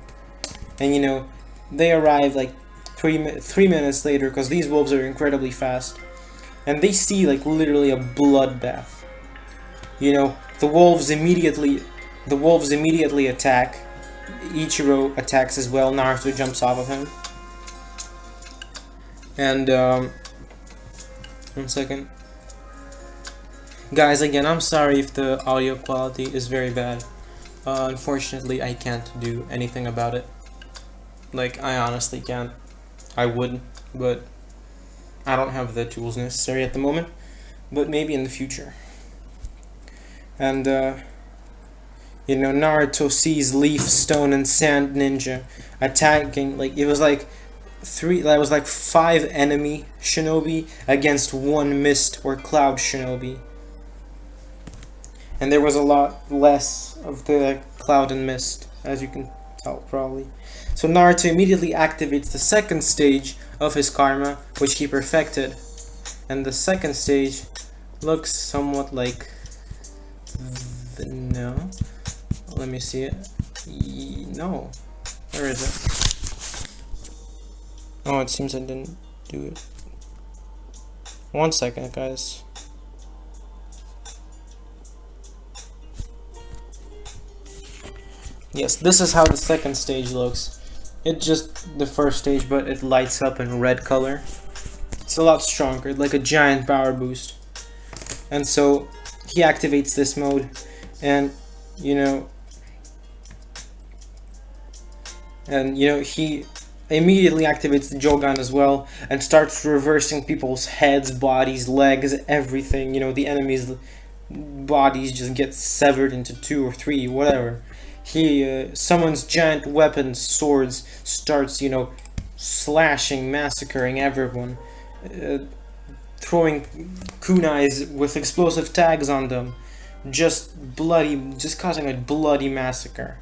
And you know, they arrived like 3 minutes later, because these wolves are incredibly fast, and they see like literally a bloodbath. You know, the wolves immediately attack. Ichiro attacks as well. Naruto jumps off of him. And 1 second. Guys, again, I'm sorry if the audio quality is very bad. Unfortunately, I can't do anything about it. Like, I honestly can't. I would, but I don't have the tools necessary at the moment. But maybe in the future. And, you know, Naruto sees Leaf, Stone, and Sand Ninja attacking. Like, it was like 5 enemy shinobi against 1 mist or cloud shinobi. And there was a lot less of the cloud and mist, as you can tell probably. So Naruto immediately activates the second stage of his karma, which he perfected. And the second stage looks somewhat like no. Let me see it. No. Where is it? Oh, it seems I didn't do it. 1 second, guys. Yes, this is how the second stage looks. It's just the first stage, but it lights up in red color. It's a lot stronger, like a giant power boost. And so he activates this mode, and you know, he immediately activates the JOGAN as well and starts reversing people's heads, bodies, legs, everything. You know, the enemy's bodies just get severed into 2 or 3, whatever. He summons giant weapons, swords, starts, you know, slashing, massacring everyone, throwing kunais with explosive tags on them, just causing a bloody massacre.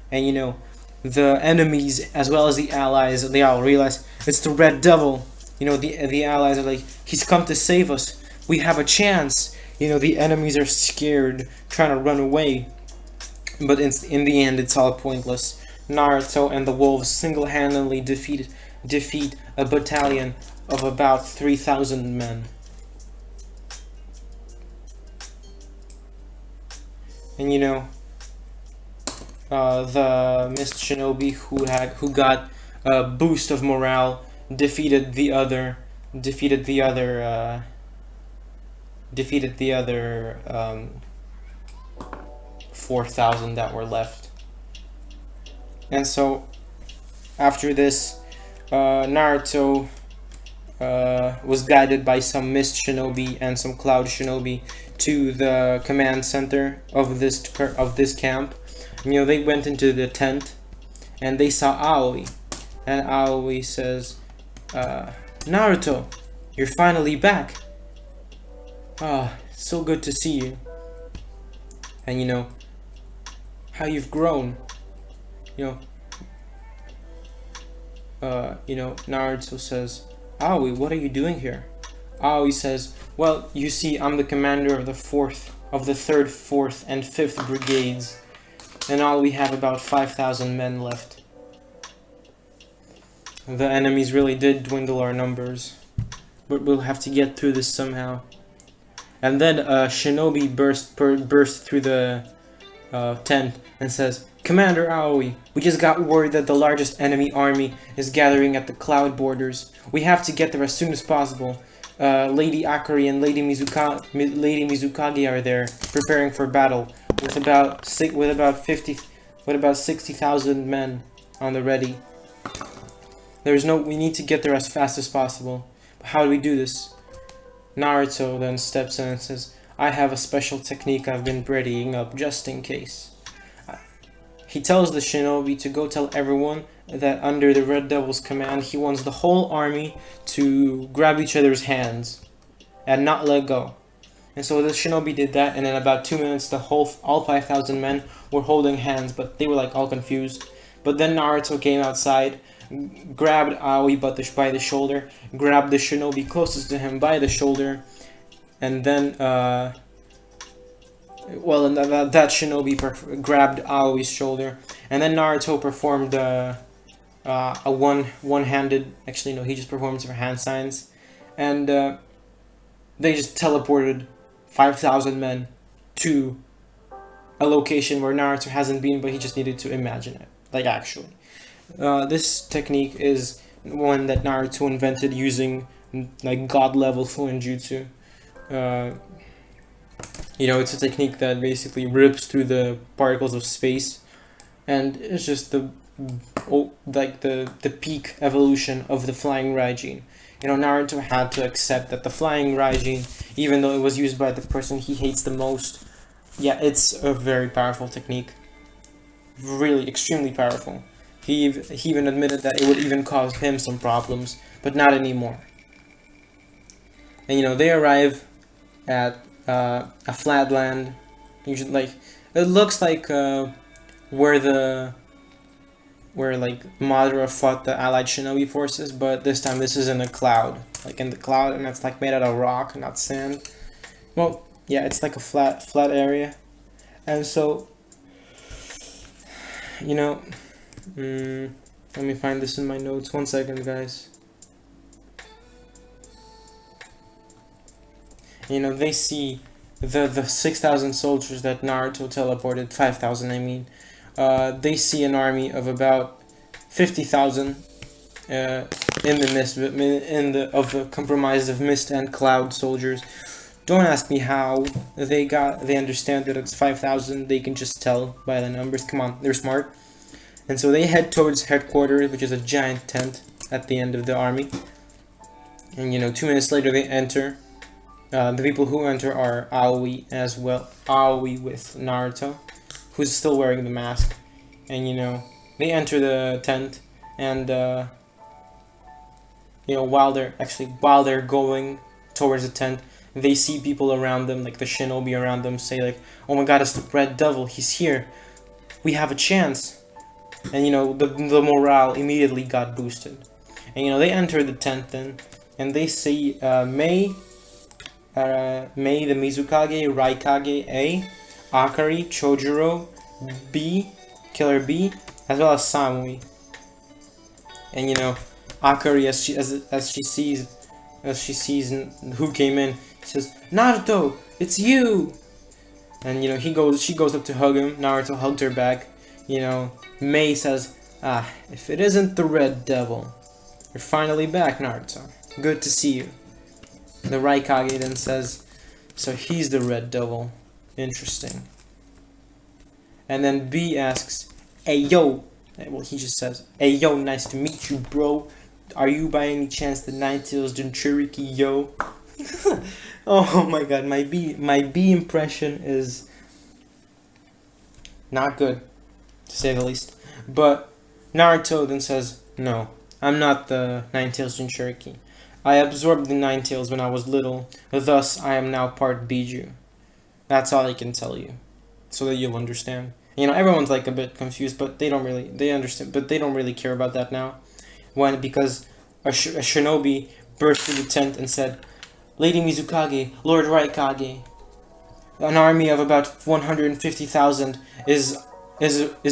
And you know, the enemies as well as the allies, they all realize it's the Red Devil. You know, the allies are like, he's come to save us. We have a chance. You know, the enemies are scared, trying to run away. But in the end, it's all pointless. Naruto and the wolves single-handedly defeat a battalion of about 3,000 men. And you know, the Mist Shinobi who got a boost of morale defeated the other 4,000 that were left. And so after this, Naruto was guided by some Mist Shinobi and some Cloud Shinobi to the command center of this camp. You know, they went into the tent and they saw Aoi, and Aoi says, Naruto, you're finally back. Ah, so good to see you. And you know, how you've grown. You know, Naruto says, Aoi, what are you doing here? Aoi says, well, you see, I'm the commander of the 3rd, 4th, and 5th brigades, and all we have about 5,000 men left. The enemies really did dwindle our numbers, but we'll have to get through this somehow. And then Shinobi burst through the tent and says, Commander Aoi, we just got word that the largest enemy army is gathering at the cloud borders. We have to get there as soon as possible. Lady Akari and Lady Mizukage are there, preparing for battle, with about 60,000 men on the ready. We need to get there as fast as possible. But how do we do this? Naruto then steps in and says, I have a special technique I've been readying up just in case. he tells the shinobi to go tell everyone that under the Red Devil's command, he wants the whole army to grab each other's hands and not let go. And so the shinobi did that, and in about 2 minutes, all 5,000 men were holding hands, but they were like all confused. But then Naruto came outside, grabbed Aoi by the shoulder, grabbed the shinobi closest to him by the shoulder, and then that shinobi grabbed Aoi's shoulder, and then Naruto performed a one-handed. Actually, no, he just performed some hand signs, and they just teleported 5,000 men to a location where Naruto hasn't been, but he just needed to imagine it, like actually. This technique is one that Naruto invented using like god-level Fuinjutsu. You know, it's a technique that basically rips through the particles of space, and it's just the peak evolution of the flying Raijin. You know, Naruto had to accept that the flying Raijin, even though it was used by the person he hates the most, yeah, it's a very powerful technique. Really, extremely powerful. He even admitted that it would even cause him some problems, but not anymore. And you know, they arrive at a flat land. Usually, like, it looks like where like Madara fought the allied shinobi forces, but this time this is in a cloud, like in the cloud, and it's like made out of rock, not sand. Well, yeah, it's like a flat area, and so, you know, let me find this in my notes. 1 second, guys. You know, they see the 6,000 soldiers that Naruto teleported, 5,000 I mean. They see an army of about 50,000 in the mist, comprised of mist and cloud soldiers. Don't ask me how they understand that it's 5,000. They can just tell by the numbers. Come on, they're smart. And so they head towards headquarters, which is a giant tent at the end of the army. And you know, 2 minutes later they enter. The people who enter are Aoi as well. Aoi with Naruto, who's still wearing the mask. And you know, they enter the tent, and you know, while they're going towards the tent, they see people around them, like the shinobi around them, say like, "Oh my God, it's the Red Devil! He's here! We have a chance!" And you know, the morale immediately got boosted. And you know, they enter the tent then, and they see Mei the Mizukage, Raikage A, Akari, Chojuro, B, Killer B, as well as Samui. And you know, Akari, as she sees who came in, says, "Naruto, it's you!" And you know, she goes up to hug him. Naruto hugged her back. You know, Mei says, "Ah, if it isn't the Red Devil, you're finally back, Naruto. Good to see you." The Raikage then says, "So he's the Red Devil. Interesting." And then B asks, "Hey yo," well, he just says, "Hey yo, nice to meet you, bro. Are you by any chance the Nine-Tails Jinchuriki, yo?" Oh my God, my B impression is not good, to say the least. But Naruto then says, "No, I'm not the Nine-Tails Jinchuriki. I absorbed the Nine-Tails when I was little, thus I am now part Biju. That's all I can tell you, so that you'll understand." You know, everyone's like a bit confused, but they understand, but they don't really care about that now. Because a shinobi burst through the tent and said, "Lady Mizukage, Lord Raikage, an army of about 150,000 is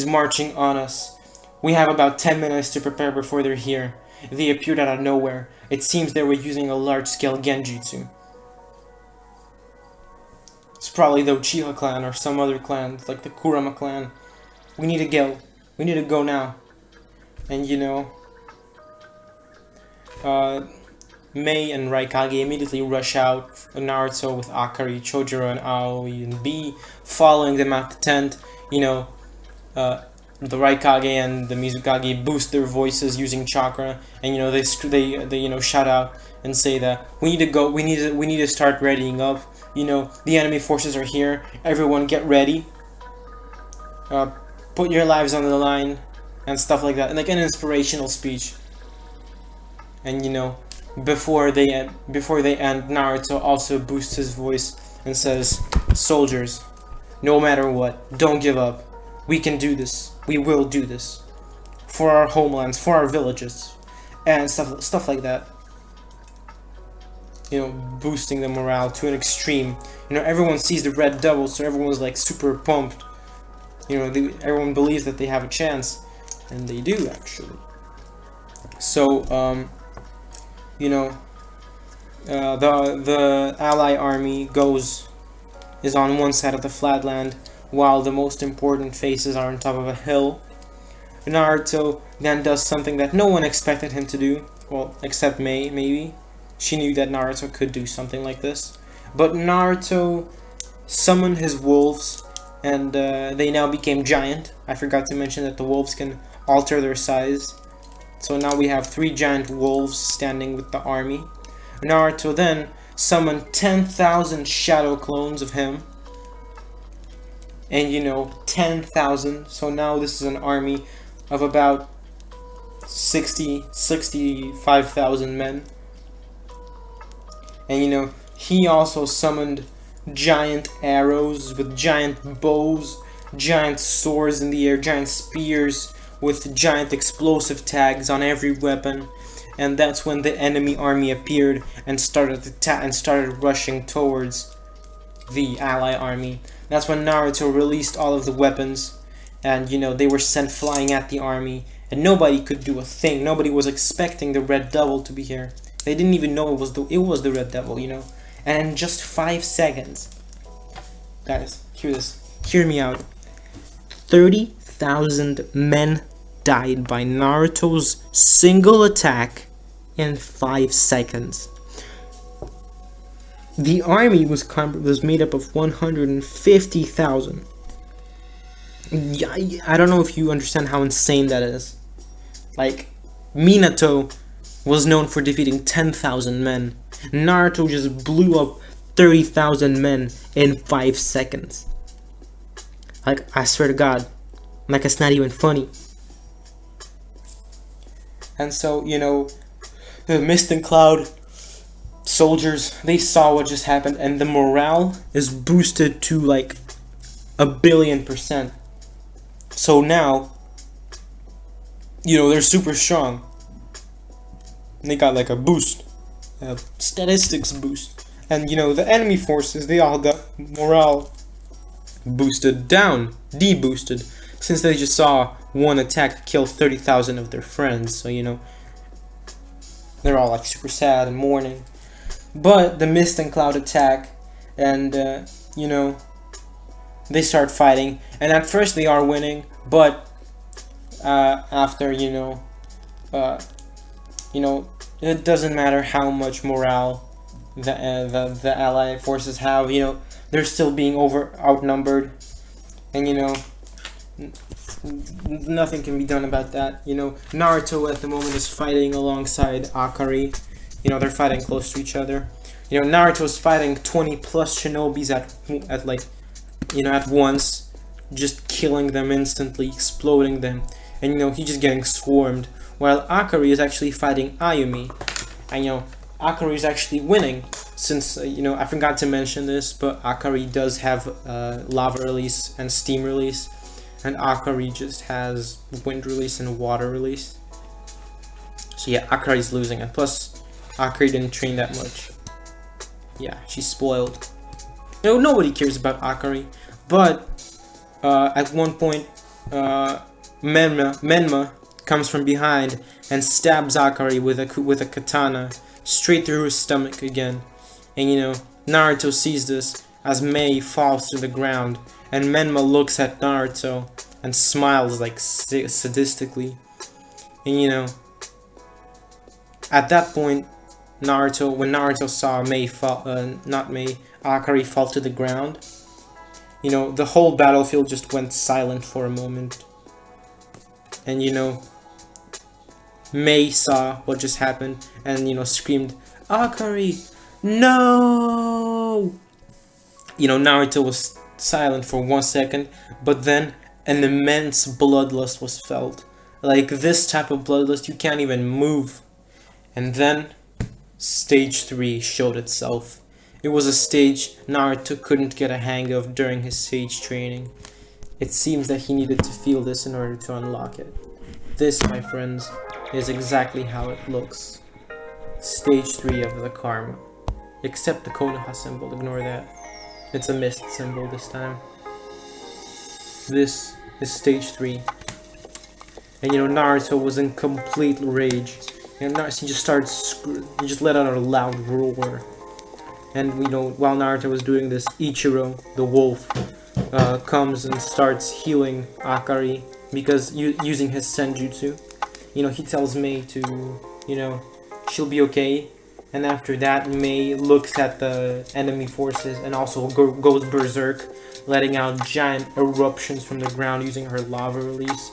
marching on us. We have about 10 minutes to prepare before they're here. They appeared out of nowhere. It seems they were using a large-scale genjutsu. It's probably the Uchiha clan or some other clan, like the Kurama clan. We need to go. We need to go now." And you know, Mei and Raikage immediately rush out. Naruto with Akari, Chojuro, and Aoi, and B following them out the tent. You know, the Raikage and the Mizukage boost their voices using chakra, and you know, they you know, shout out and say that we need to go. We need to start readying up. You know, the enemy forces are here. Everyone get ready. put your lives on the line and stuff like that, and like an inspirational speech. And you know, before they end, Naruto also boosts his voice and says, "Soldiers, no matter what, don't give up. We can do this. We will do this for our homelands, for our villages," and stuff like that. You know, boosting the morale to an extreme. You know, everyone sees the Red Devil, so everyone's like super pumped. You know, everyone believes that they have a chance, and they do actually. So, you know, the ally army is on one side of the flatland, while the most important faces are on top of a hill. Naruto then does something that no one expected him to do, well, except Mei, maybe. She knew that Naruto could do something like this. But Naruto summoned his wolves, and they now became giant. I forgot to mention that the wolves can alter their size. So now we have 3 giant wolves standing with the army. Naruto then summoned 10,000 shadow clones of him. And you know, 10,000. So now this is an army of about 65,000 men. And you know, he also summoned giant arrows with giant bows, giant swords in the air, giant spears with giant explosive tags on every weapon. And that's when the enemy army appeared and started rushing towards the ally army. That's when Naruto released all of the weapons, and you know, they were sent flying at the army, and nobody could do a thing. Nobody was expecting the Red Devil to be here. They didn't even know it was the Red Devil, you know. And in just 5 seconds, guys, hear me out. 30,000 men died by Naruto's single attack in 5 seconds. The army was made up of 150,000. I don't know if you understand how insane that is. Like, Minato was known for defeating 10,000 men. Naruto just blew up 30,000 men in 5 seconds. Like, I swear to God, like, it's not even funny. And so, you know, the Mist and Cloud soldiers, they saw what just happened, and the morale is boosted to like 1,000,000,000%. So now, you know, they're super strong. They got like a boost, a statistics boost. And you know, the enemy forces, they all got morale boosted down, deboosted, since they just saw one attack kill 30,000 of their friends. So you know, they're all like super sad and mourning. But the Mist and Cloud attack, and you know, they start fighting, and at first they are winning, but after you know, it doesn't matter how much morale the ally forces have. You know, they're still being outnumbered, and you know, nothing can be done about that. You know, Naruto at the moment is fighting alongside Akari. You know, they're fighting close to each other. You know, Naruto's fighting 20 plus shinobis at like, you know, at once, just killing them instantly, exploding them, and you know, he's just getting swarmed. While Akari is actually fighting Ayumi, and you know, Akari is actually winning, since you know, I forgot to mention this, but Akari does have lava release and steam release, and Akari just has wind release and water release. So yeah, Akari's losing, and plus Akari didn't train that much. Yeah, she's spoiled. You know, nobody cares about Akari, but at one point, Menma comes from behind and stabs Akari with a katana straight through his stomach again. And you know, Naruto sees this as Mei falls to the ground, and Menma looks at Naruto and smiles like sadistically. And you know, at that point, when Naruto saw Akari fall to the ground, you know, the whole battlefield just went silent for a moment. And you know, Mei saw what just happened and you know, screamed, "Akari, no!" You know, Naruto was silent for 1 second, but then an immense bloodlust was felt. Like this type of bloodlust, you can't even move. And then Stage 3 showed itself. It was a stage Naruto couldn't get a hang of during his sage training. It seems that he needed to feel this in order to unlock it. This, my friends, is exactly how it looks. Stage 3 of the Karma. Except the Konoha symbol, ignore that. It's a mist symbol this time. This is Stage 3. And you know, Naruto was in complete rage. And Naruto he just let out a loud roar. And you know, while Naruto was doing this, Ichiro, the wolf, comes and starts healing Akari because using his senjutsu. You know, he tells Mei to, you know, she'll be okay. And after that, Mei looks at the enemy forces and also goes berserk, letting out giant eruptions from the ground using her lava release.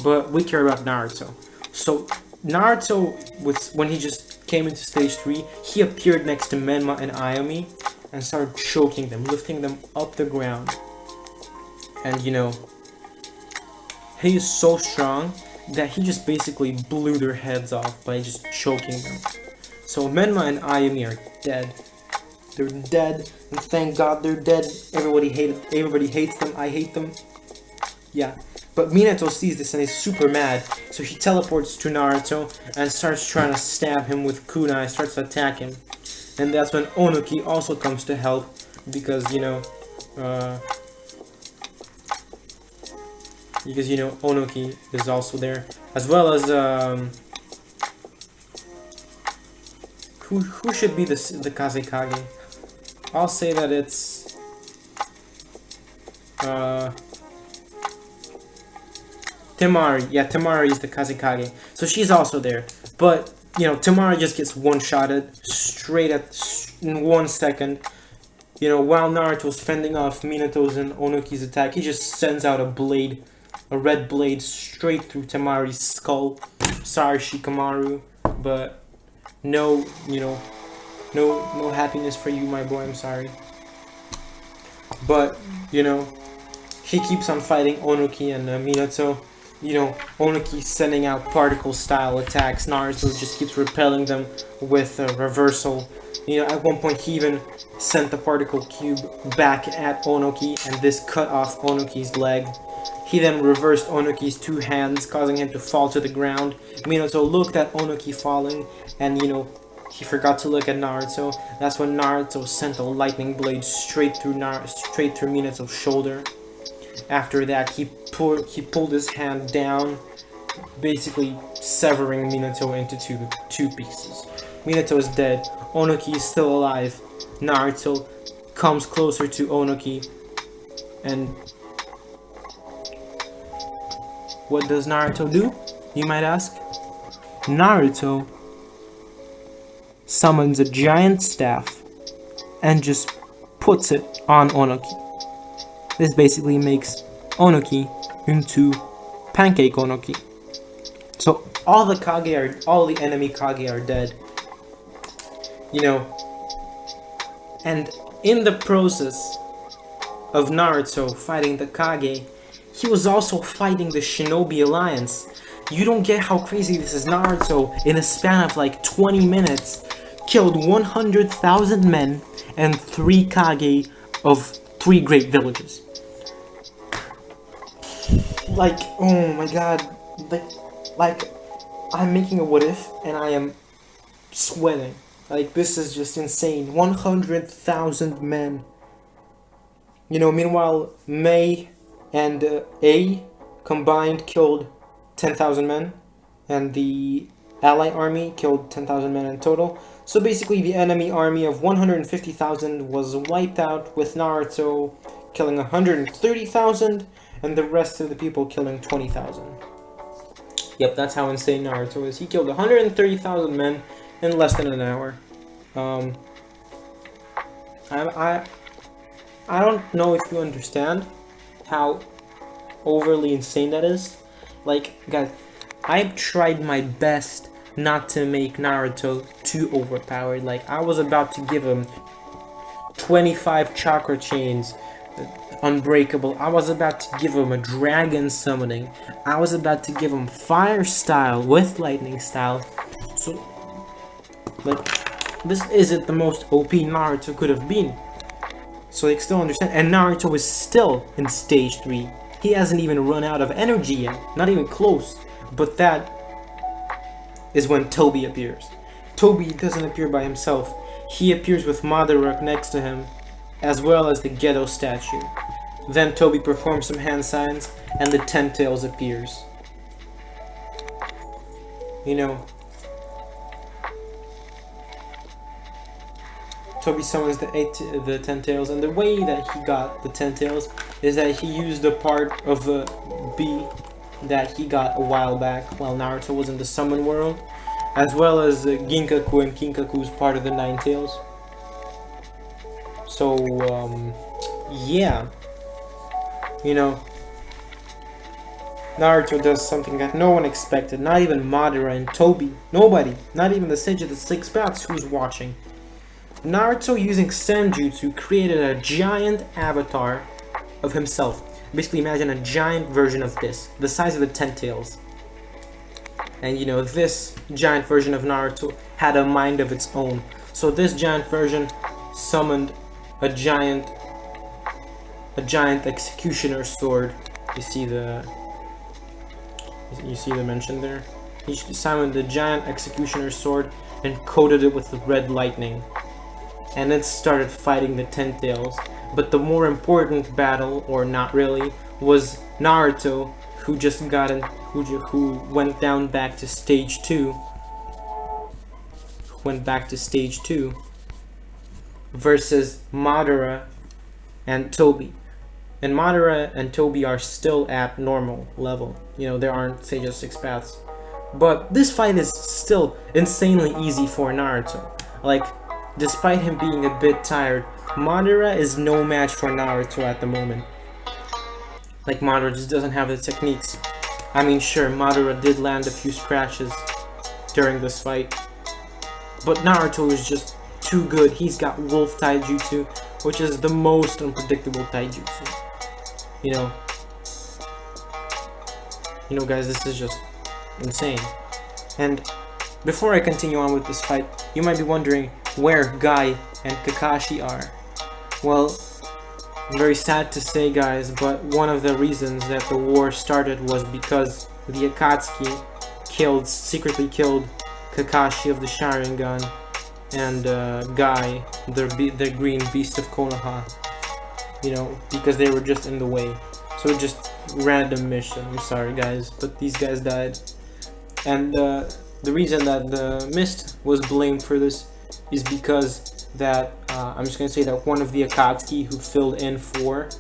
But we care about Naruto. So Naruto, when he just came into Stage 3, he appeared next to Menma and Ayumi and started choking them, lifting them up the ground. And you know, he is so strong that he just basically blew their heads off by just choking them. So Menma and Ayumi are dead. They're dead, and thank God they're dead. Everybody hates them. I hate them. Yeah. But Minato sees this and is super mad, so he teleports to Naruto and starts trying to stab him with kunai, starts to attack him. And that's when Onuki also comes to help, because, you know, Onuki is also there, as well as, who should be the Kazekage? I'll say that it's, Temari. Yeah, Temari is the Kazekage. So she's also there. But, you know, Temari just gets one-shotted straight in 1 second. You know, while Naruto's fending off Minato's and Onuki's attack, he just sends out a red blade straight through Temari's skull. Sorry, Shikamaru, but no happiness for you, my boy, I'm sorry. But, you know, he keeps on fighting Onuki and Minato. You know, Onuki sending out particle-style attacks. Naruto just keeps repelling them with a reversal. You know, at one point he even sent the particle cube back at Onuki, and this cut off Onuki's leg. He then reversed Onuki's 2 hands, causing him to fall to the ground. Minato looked at Onuki falling, and you know, he forgot to look at Naruto. That's when Naruto sent a lightning blade straight through Minato's shoulder. After that, he pulled his hand down, basically severing Minato into two pieces. Minato is dead. Onuki is still alive. Naruto comes closer to Onuki, and what does Naruto do, you might ask? Naruto summons a giant staff and just puts it on Onuki. This basically makes Onuki into Pancake Onuki. So all the enemy Kage are dead. You know, and in the process of Naruto fighting the Kage, he was also fighting the Shinobi Alliance. You don't get how crazy this is. Naruto, in a span of like 20 minutes, killed 100,000 men and 3 Kage of 3 great villages. Like, oh my god, like, I'm making a what if, and I am sweating. Like, this is just insane. 100,000 men. You know, meanwhile, Mei and A combined killed 10,000 men, and the ally army killed 10,000 men in total. So basically, the enemy army of 150,000 was wiped out, with Naruto killing 130,000, and the rest of the people killing 20,000. Yep, that's how insane Naruto is. He killed 130,000 men in less than an hour. I don't know if you understand how overly insane that is. Like, guys, I've tried my best not to make Naruto too overpowered. Like, I was about to give him 25 chakra chains, unbreakable. I was about to give him a dragon summoning. I was about to give him fire style with lightning style. So, like, this isn't the most OP Naruto could have been. So they still understand. And Naruto is still in stage 3. He hasn't even run out of energy yet. Not even close. But that is when Toby appears. Toby doesn't appear by himself. He appears with Madara next to him, as well as the Ghetto statue. Then Toby performs some hand signs, and the Ten Tails appears. You know, Toby summons the Ten Tails, and the way that he got the Ten Tails is that he used a part of a bee that he got a while back while Naruto was in the Summon World, as well as Ginkaku and Kinkaku's part of the Nine Tails. So, yeah. You know, Naruto does something that no one expected, not even Madara and Toby, nobody, not even the Sage of the Six Paths who's watching. Naruto, using Senjutsu, created a giant avatar of himself. Basically, imagine a giant version of this, the size of the Ten Tails. And you know, this giant version of Naruto had a mind of its own. So this giant version summoned a giant executioner sword. You see the mention there? He summoned the giant executioner sword and coated it with red lightning. And it started fighting the Ten Tails. But the more important battle, or not really, was Naruto, who just got in, who went down back to stage 2. Versus Madara and Toby. And Madara and Toby are still at normal level. You know, there aren't Sage of Six Paths. But this fight is still insanely easy for Naruto. Like, despite him being a bit tired, Madara is no match for Naruto at the moment. Like, Madara just doesn't have the techniques. I mean, sure, Madara did land a few scratches during this fight, but Naruto is just too good. He's got Wolf Taijutsu, which is the most unpredictable Taijutsu. You know, guys, this is just insane. And before I continue on with this fight, you might be wondering where Guy and Kakashi are. Well, I'm very sad to say, guys, but one of the reasons that the war started was because the Akatsuki secretly killed Kakashi of the Sharingan and Guy, the green beast of Konoha. You know, because they were just in the way. So just random mission. I'm sorry, guys, but these guys died. And the reason that the Mist was blamed for this is because that I'm just gonna say that one of the Akatsuki who filled in for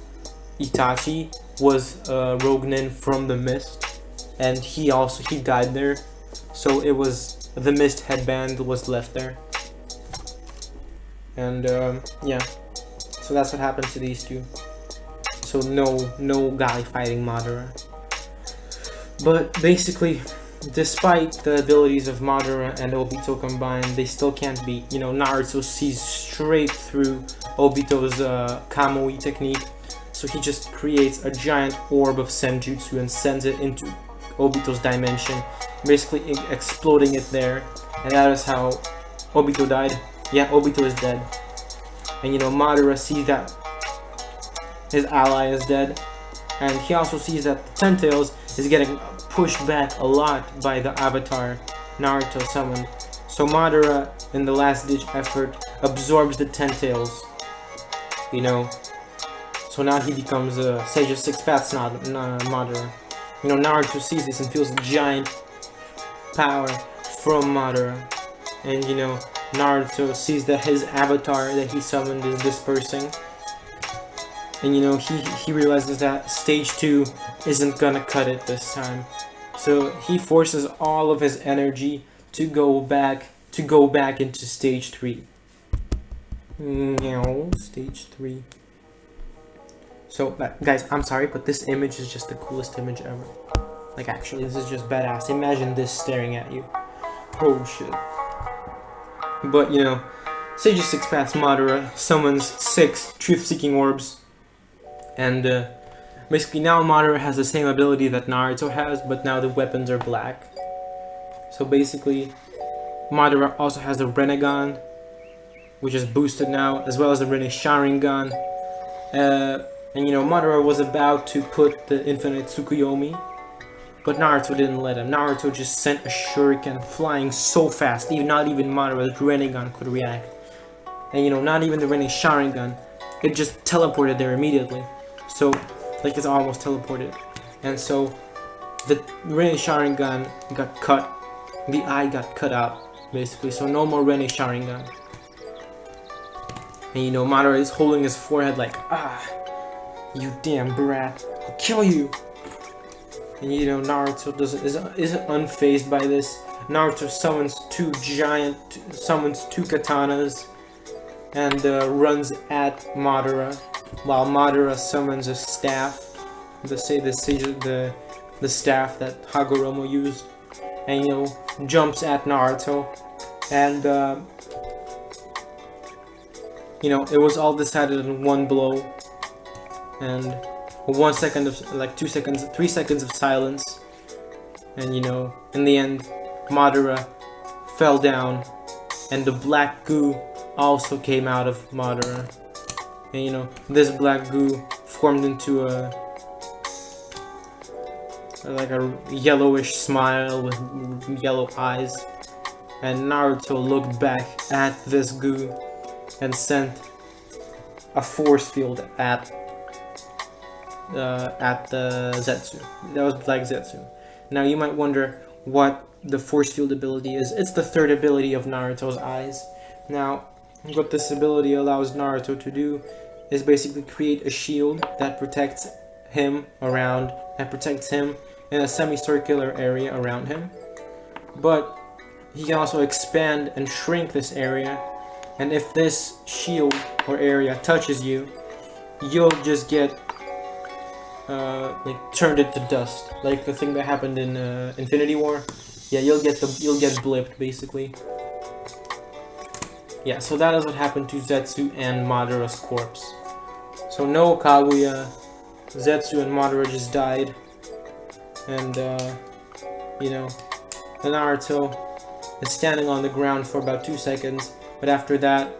Itachi was Rogue Nin from the Mist, and he died there. So it was the Mist headband was left there, and yeah. So that's what happened to these two. So no Guy fighting Madara. But basically, despite the abilities of Madara and Obito combined, they still can't beat. You know, Naruto sees straight through Obito's Kamui technique, so he just creates a giant orb of Senjutsu and sends it into Obito's dimension, basically exploding it there. And that is how Obito died. Yeah, Obito is dead. And you know, Madara sees that his ally is dead, and he also sees that the Ten Tails is getting pushed back a lot by the avatar Naruto summoned. So Madara, in the last ditch effort, absorbs the Ten Tails. You know, so now he becomes a Sage of Six Paths Madara. You know, Naruto sees this and feels giant power from Madara. And you know, Naruto sees that his avatar that he summoned is dispersing. And you know, he realizes that stage 2 isn't gonna cut it this time. So he forces all of his energy to go back into stage 3. Stage 3. So guys, I'm sorry, but this image is just the coolest image ever. Like, actually, this is just badass. Imagine this staring at you. Oh shit. But you know, Sage of Six Paths Madara summons 6 truth-seeking orbs, And basically now Madara has the same ability that Naruto has, but now the weapons are black. So basically, Madara also has the Rinnegan, which is boosted now, as well as the Rinne Sharingan. And you know, Madara was about to put the Infinite Tsukuyomi, but Naruto didn't let him. Naruto just sent a shuriken flying so fast, not even Madara's Rinnegan could react. And you know, not even the Rinne Sharingan, it just teleported there immediately. So, like it's almost teleported. And so, the Rinne Sharingan got cut. The eye got cut out, basically. So no more Rinne Sharingan. And you know, Madara is holding his forehead like, ah, you damn brat, I'll kill you. And you know, Naruto isn't unfazed by this. Naruto summons two katanas and runs at Madara, while Madara summons a staff, the staff that Hagoromo used, and you know, jumps at Naruto, and you know, it was all decided in one blow, and 1 second of, like 2 seconds, 3 seconds of silence, and you know, in the end, Madara fell down, and the black goo also came out of Madara, and you know, this black goo formed into like a yellowish smile with yellow eyes, and Naruto looked back at this goo and sent a force field at the Zetsu. That was Black Zetsu. Now you might wonder what the force field ability is. It's the third ability of Naruto's eyes. Now, what this ability allows Naruto to do is basically create a shield that protects him in a semicircular area around him. But he can also expand and shrink this area, and if this shield or area touches you, you'll just get like turned into dust, like the thing that happened in Infinity War. Yeah, you'll get blipped basically. Yeah, so that is what happened to Zetsu and Madara's corpse. So no Kaguya, Zetsu and Madara just died, and you know, Naruto is standing on the ground for about 2 seconds, but after that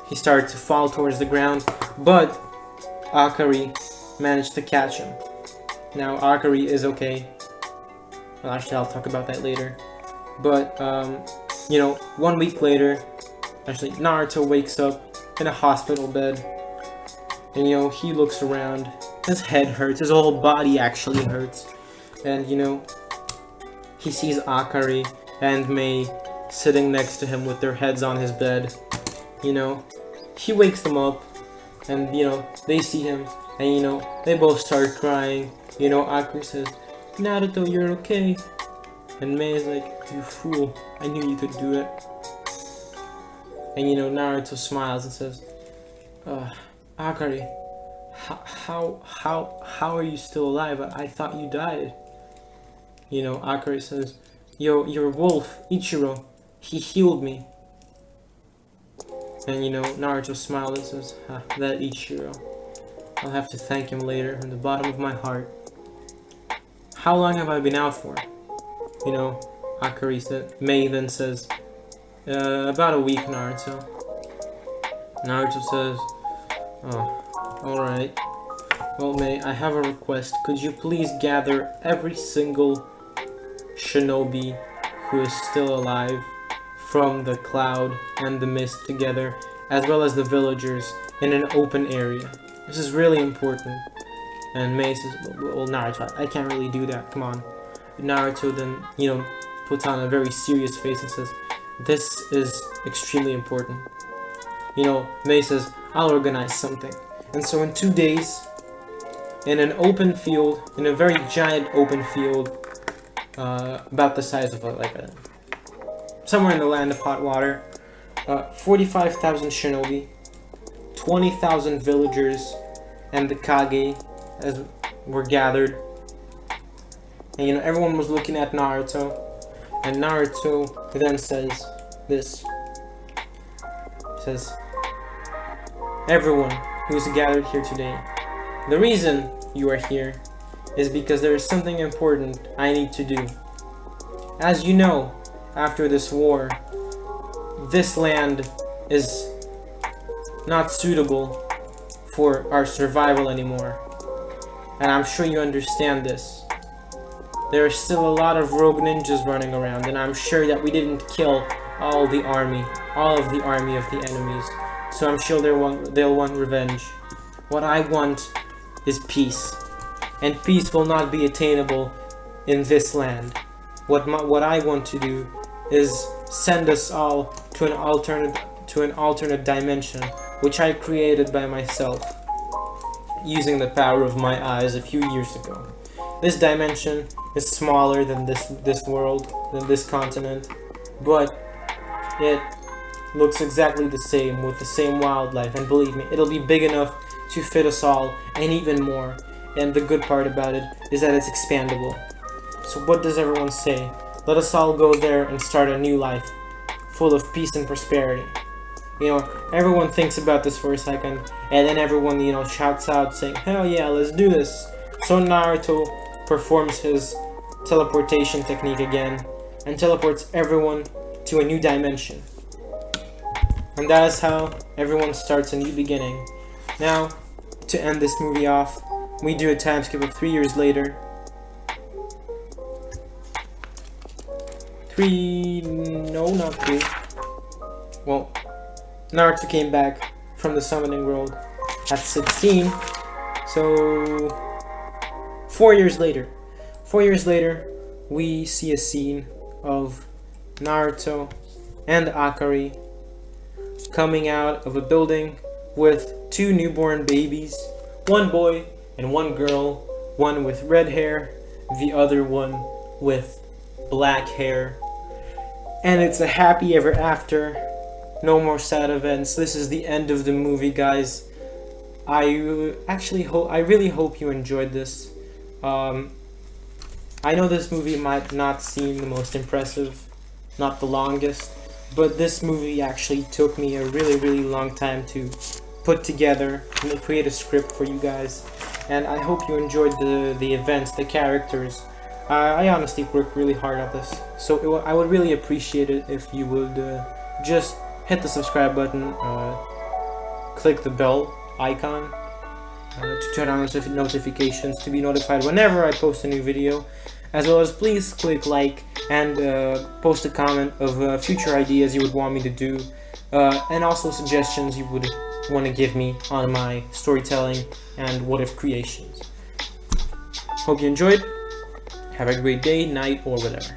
he started to fall towards the ground, but Akari managed to catch him. Now Akari is okay. Well, actually I'll talk about that later. But you know, 1 week later, actually Naruto wakes up in a hospital bed, and you know, he looks around. His head hurts, his whole body actually hurts, and you know, he sees Akari and Mei sitting next to him with their heads on his bed. You know, he wakes them up, and you know, they see him, and you know, they both start crying. You know, Akari says, "Naruto, you're okay." And Mei is like, "You fool, I knew you could do it." And you know, Naruto smiles and says, Akari, how are you still alive? I thought you died." You know, Akari says, your wolf, Ichiro, he healed me." And you know, Naruto smiles and says, "That Ichiro, I'll have to thank him later from the bottom of my heart." "How long have I been out for?" You know, Mei then says, "About a week, Naruto." Naruto says, "Oh, alright. Well, Mei, I have a request. Could you please gather every single shinobi who is still alive from the cloud and the mist together, as well as the villagers, in an open area. This is really important." And Mei says, "Well, Naruto, I can't really do that, come on." Naruto then, you know, puts on a very serious face and says, "This is extremely important." You know, Mei says, "I'll organize something." And so in 2 days, in an open field, in a very giant open field, about the size of somewhere in the land of hot water, 45,000 shinobi, 20,000 villagers, and the Kage were gathered. And you know, everyone was looking at Naruto, and Naruto then says this. He says, "Everyone who is gathered here today, The reason you are here is because there is something important I need to do. As you know, after this war, this land is not suitable for our survival anymore. And I'm sure you understand this. There are still a lot of rogue ninjas running around, and I'm sure that we didn't kill all of the army of the enemies. So I'm sure they'll want revenge. What I want is peace. And peace will not be attainable in this land. What I want to do is send us all to an alternate dimension, which I created by myself, using the power of my eyes a few years ago. This dimension is smaller than this world, than this continent, but it looks exactly the same, with the same wildlife, and believe me, it'll be big enough to fit us all, and even more. And the good part about it is that it's expandable. So what does everyone say? Let us all go there and start a new life, full of peace and prosperity. You know, everyone thinks about this for a second, and then everyone, you know, shouts out saying, hell yeah, let's do this. So Naruto performs his teleportation technique again, and teleports everyone to a new dimension. And that is how everyone starts a new beginning. Now, to end this movie off, we do a time skip of 3 years later. No, not 3. Well, Naruto came back from the summoning world at 16, so 4 years later. 4 years later, we see a scene of Naruto and Akari coming out of a building with 2 newborn babies, 1 boy and 1 girl, one with red hair, the other one with black hair. And it's a happy ever after, no more sad events. This is the end of the movie, guys. I really hope you enjoyed this. I know this movie might not seem the most impressive, not the longest, but this movie actually took me a really long time to put together and create a script for you guys. And I hope you enjoyed the events, the characters. I honestly worked really hard on this, so I would really appreciate it if you would just hit the subscribe button, click the bell icon to turn on notifications to be notified whenever I post a new video, as well as please click like and post a comment of future ideas you would want me to do, and also suggestions you would want to give me on my storytelling and what if creations. Hope you enjoyed. Have a great day, night, or whatever.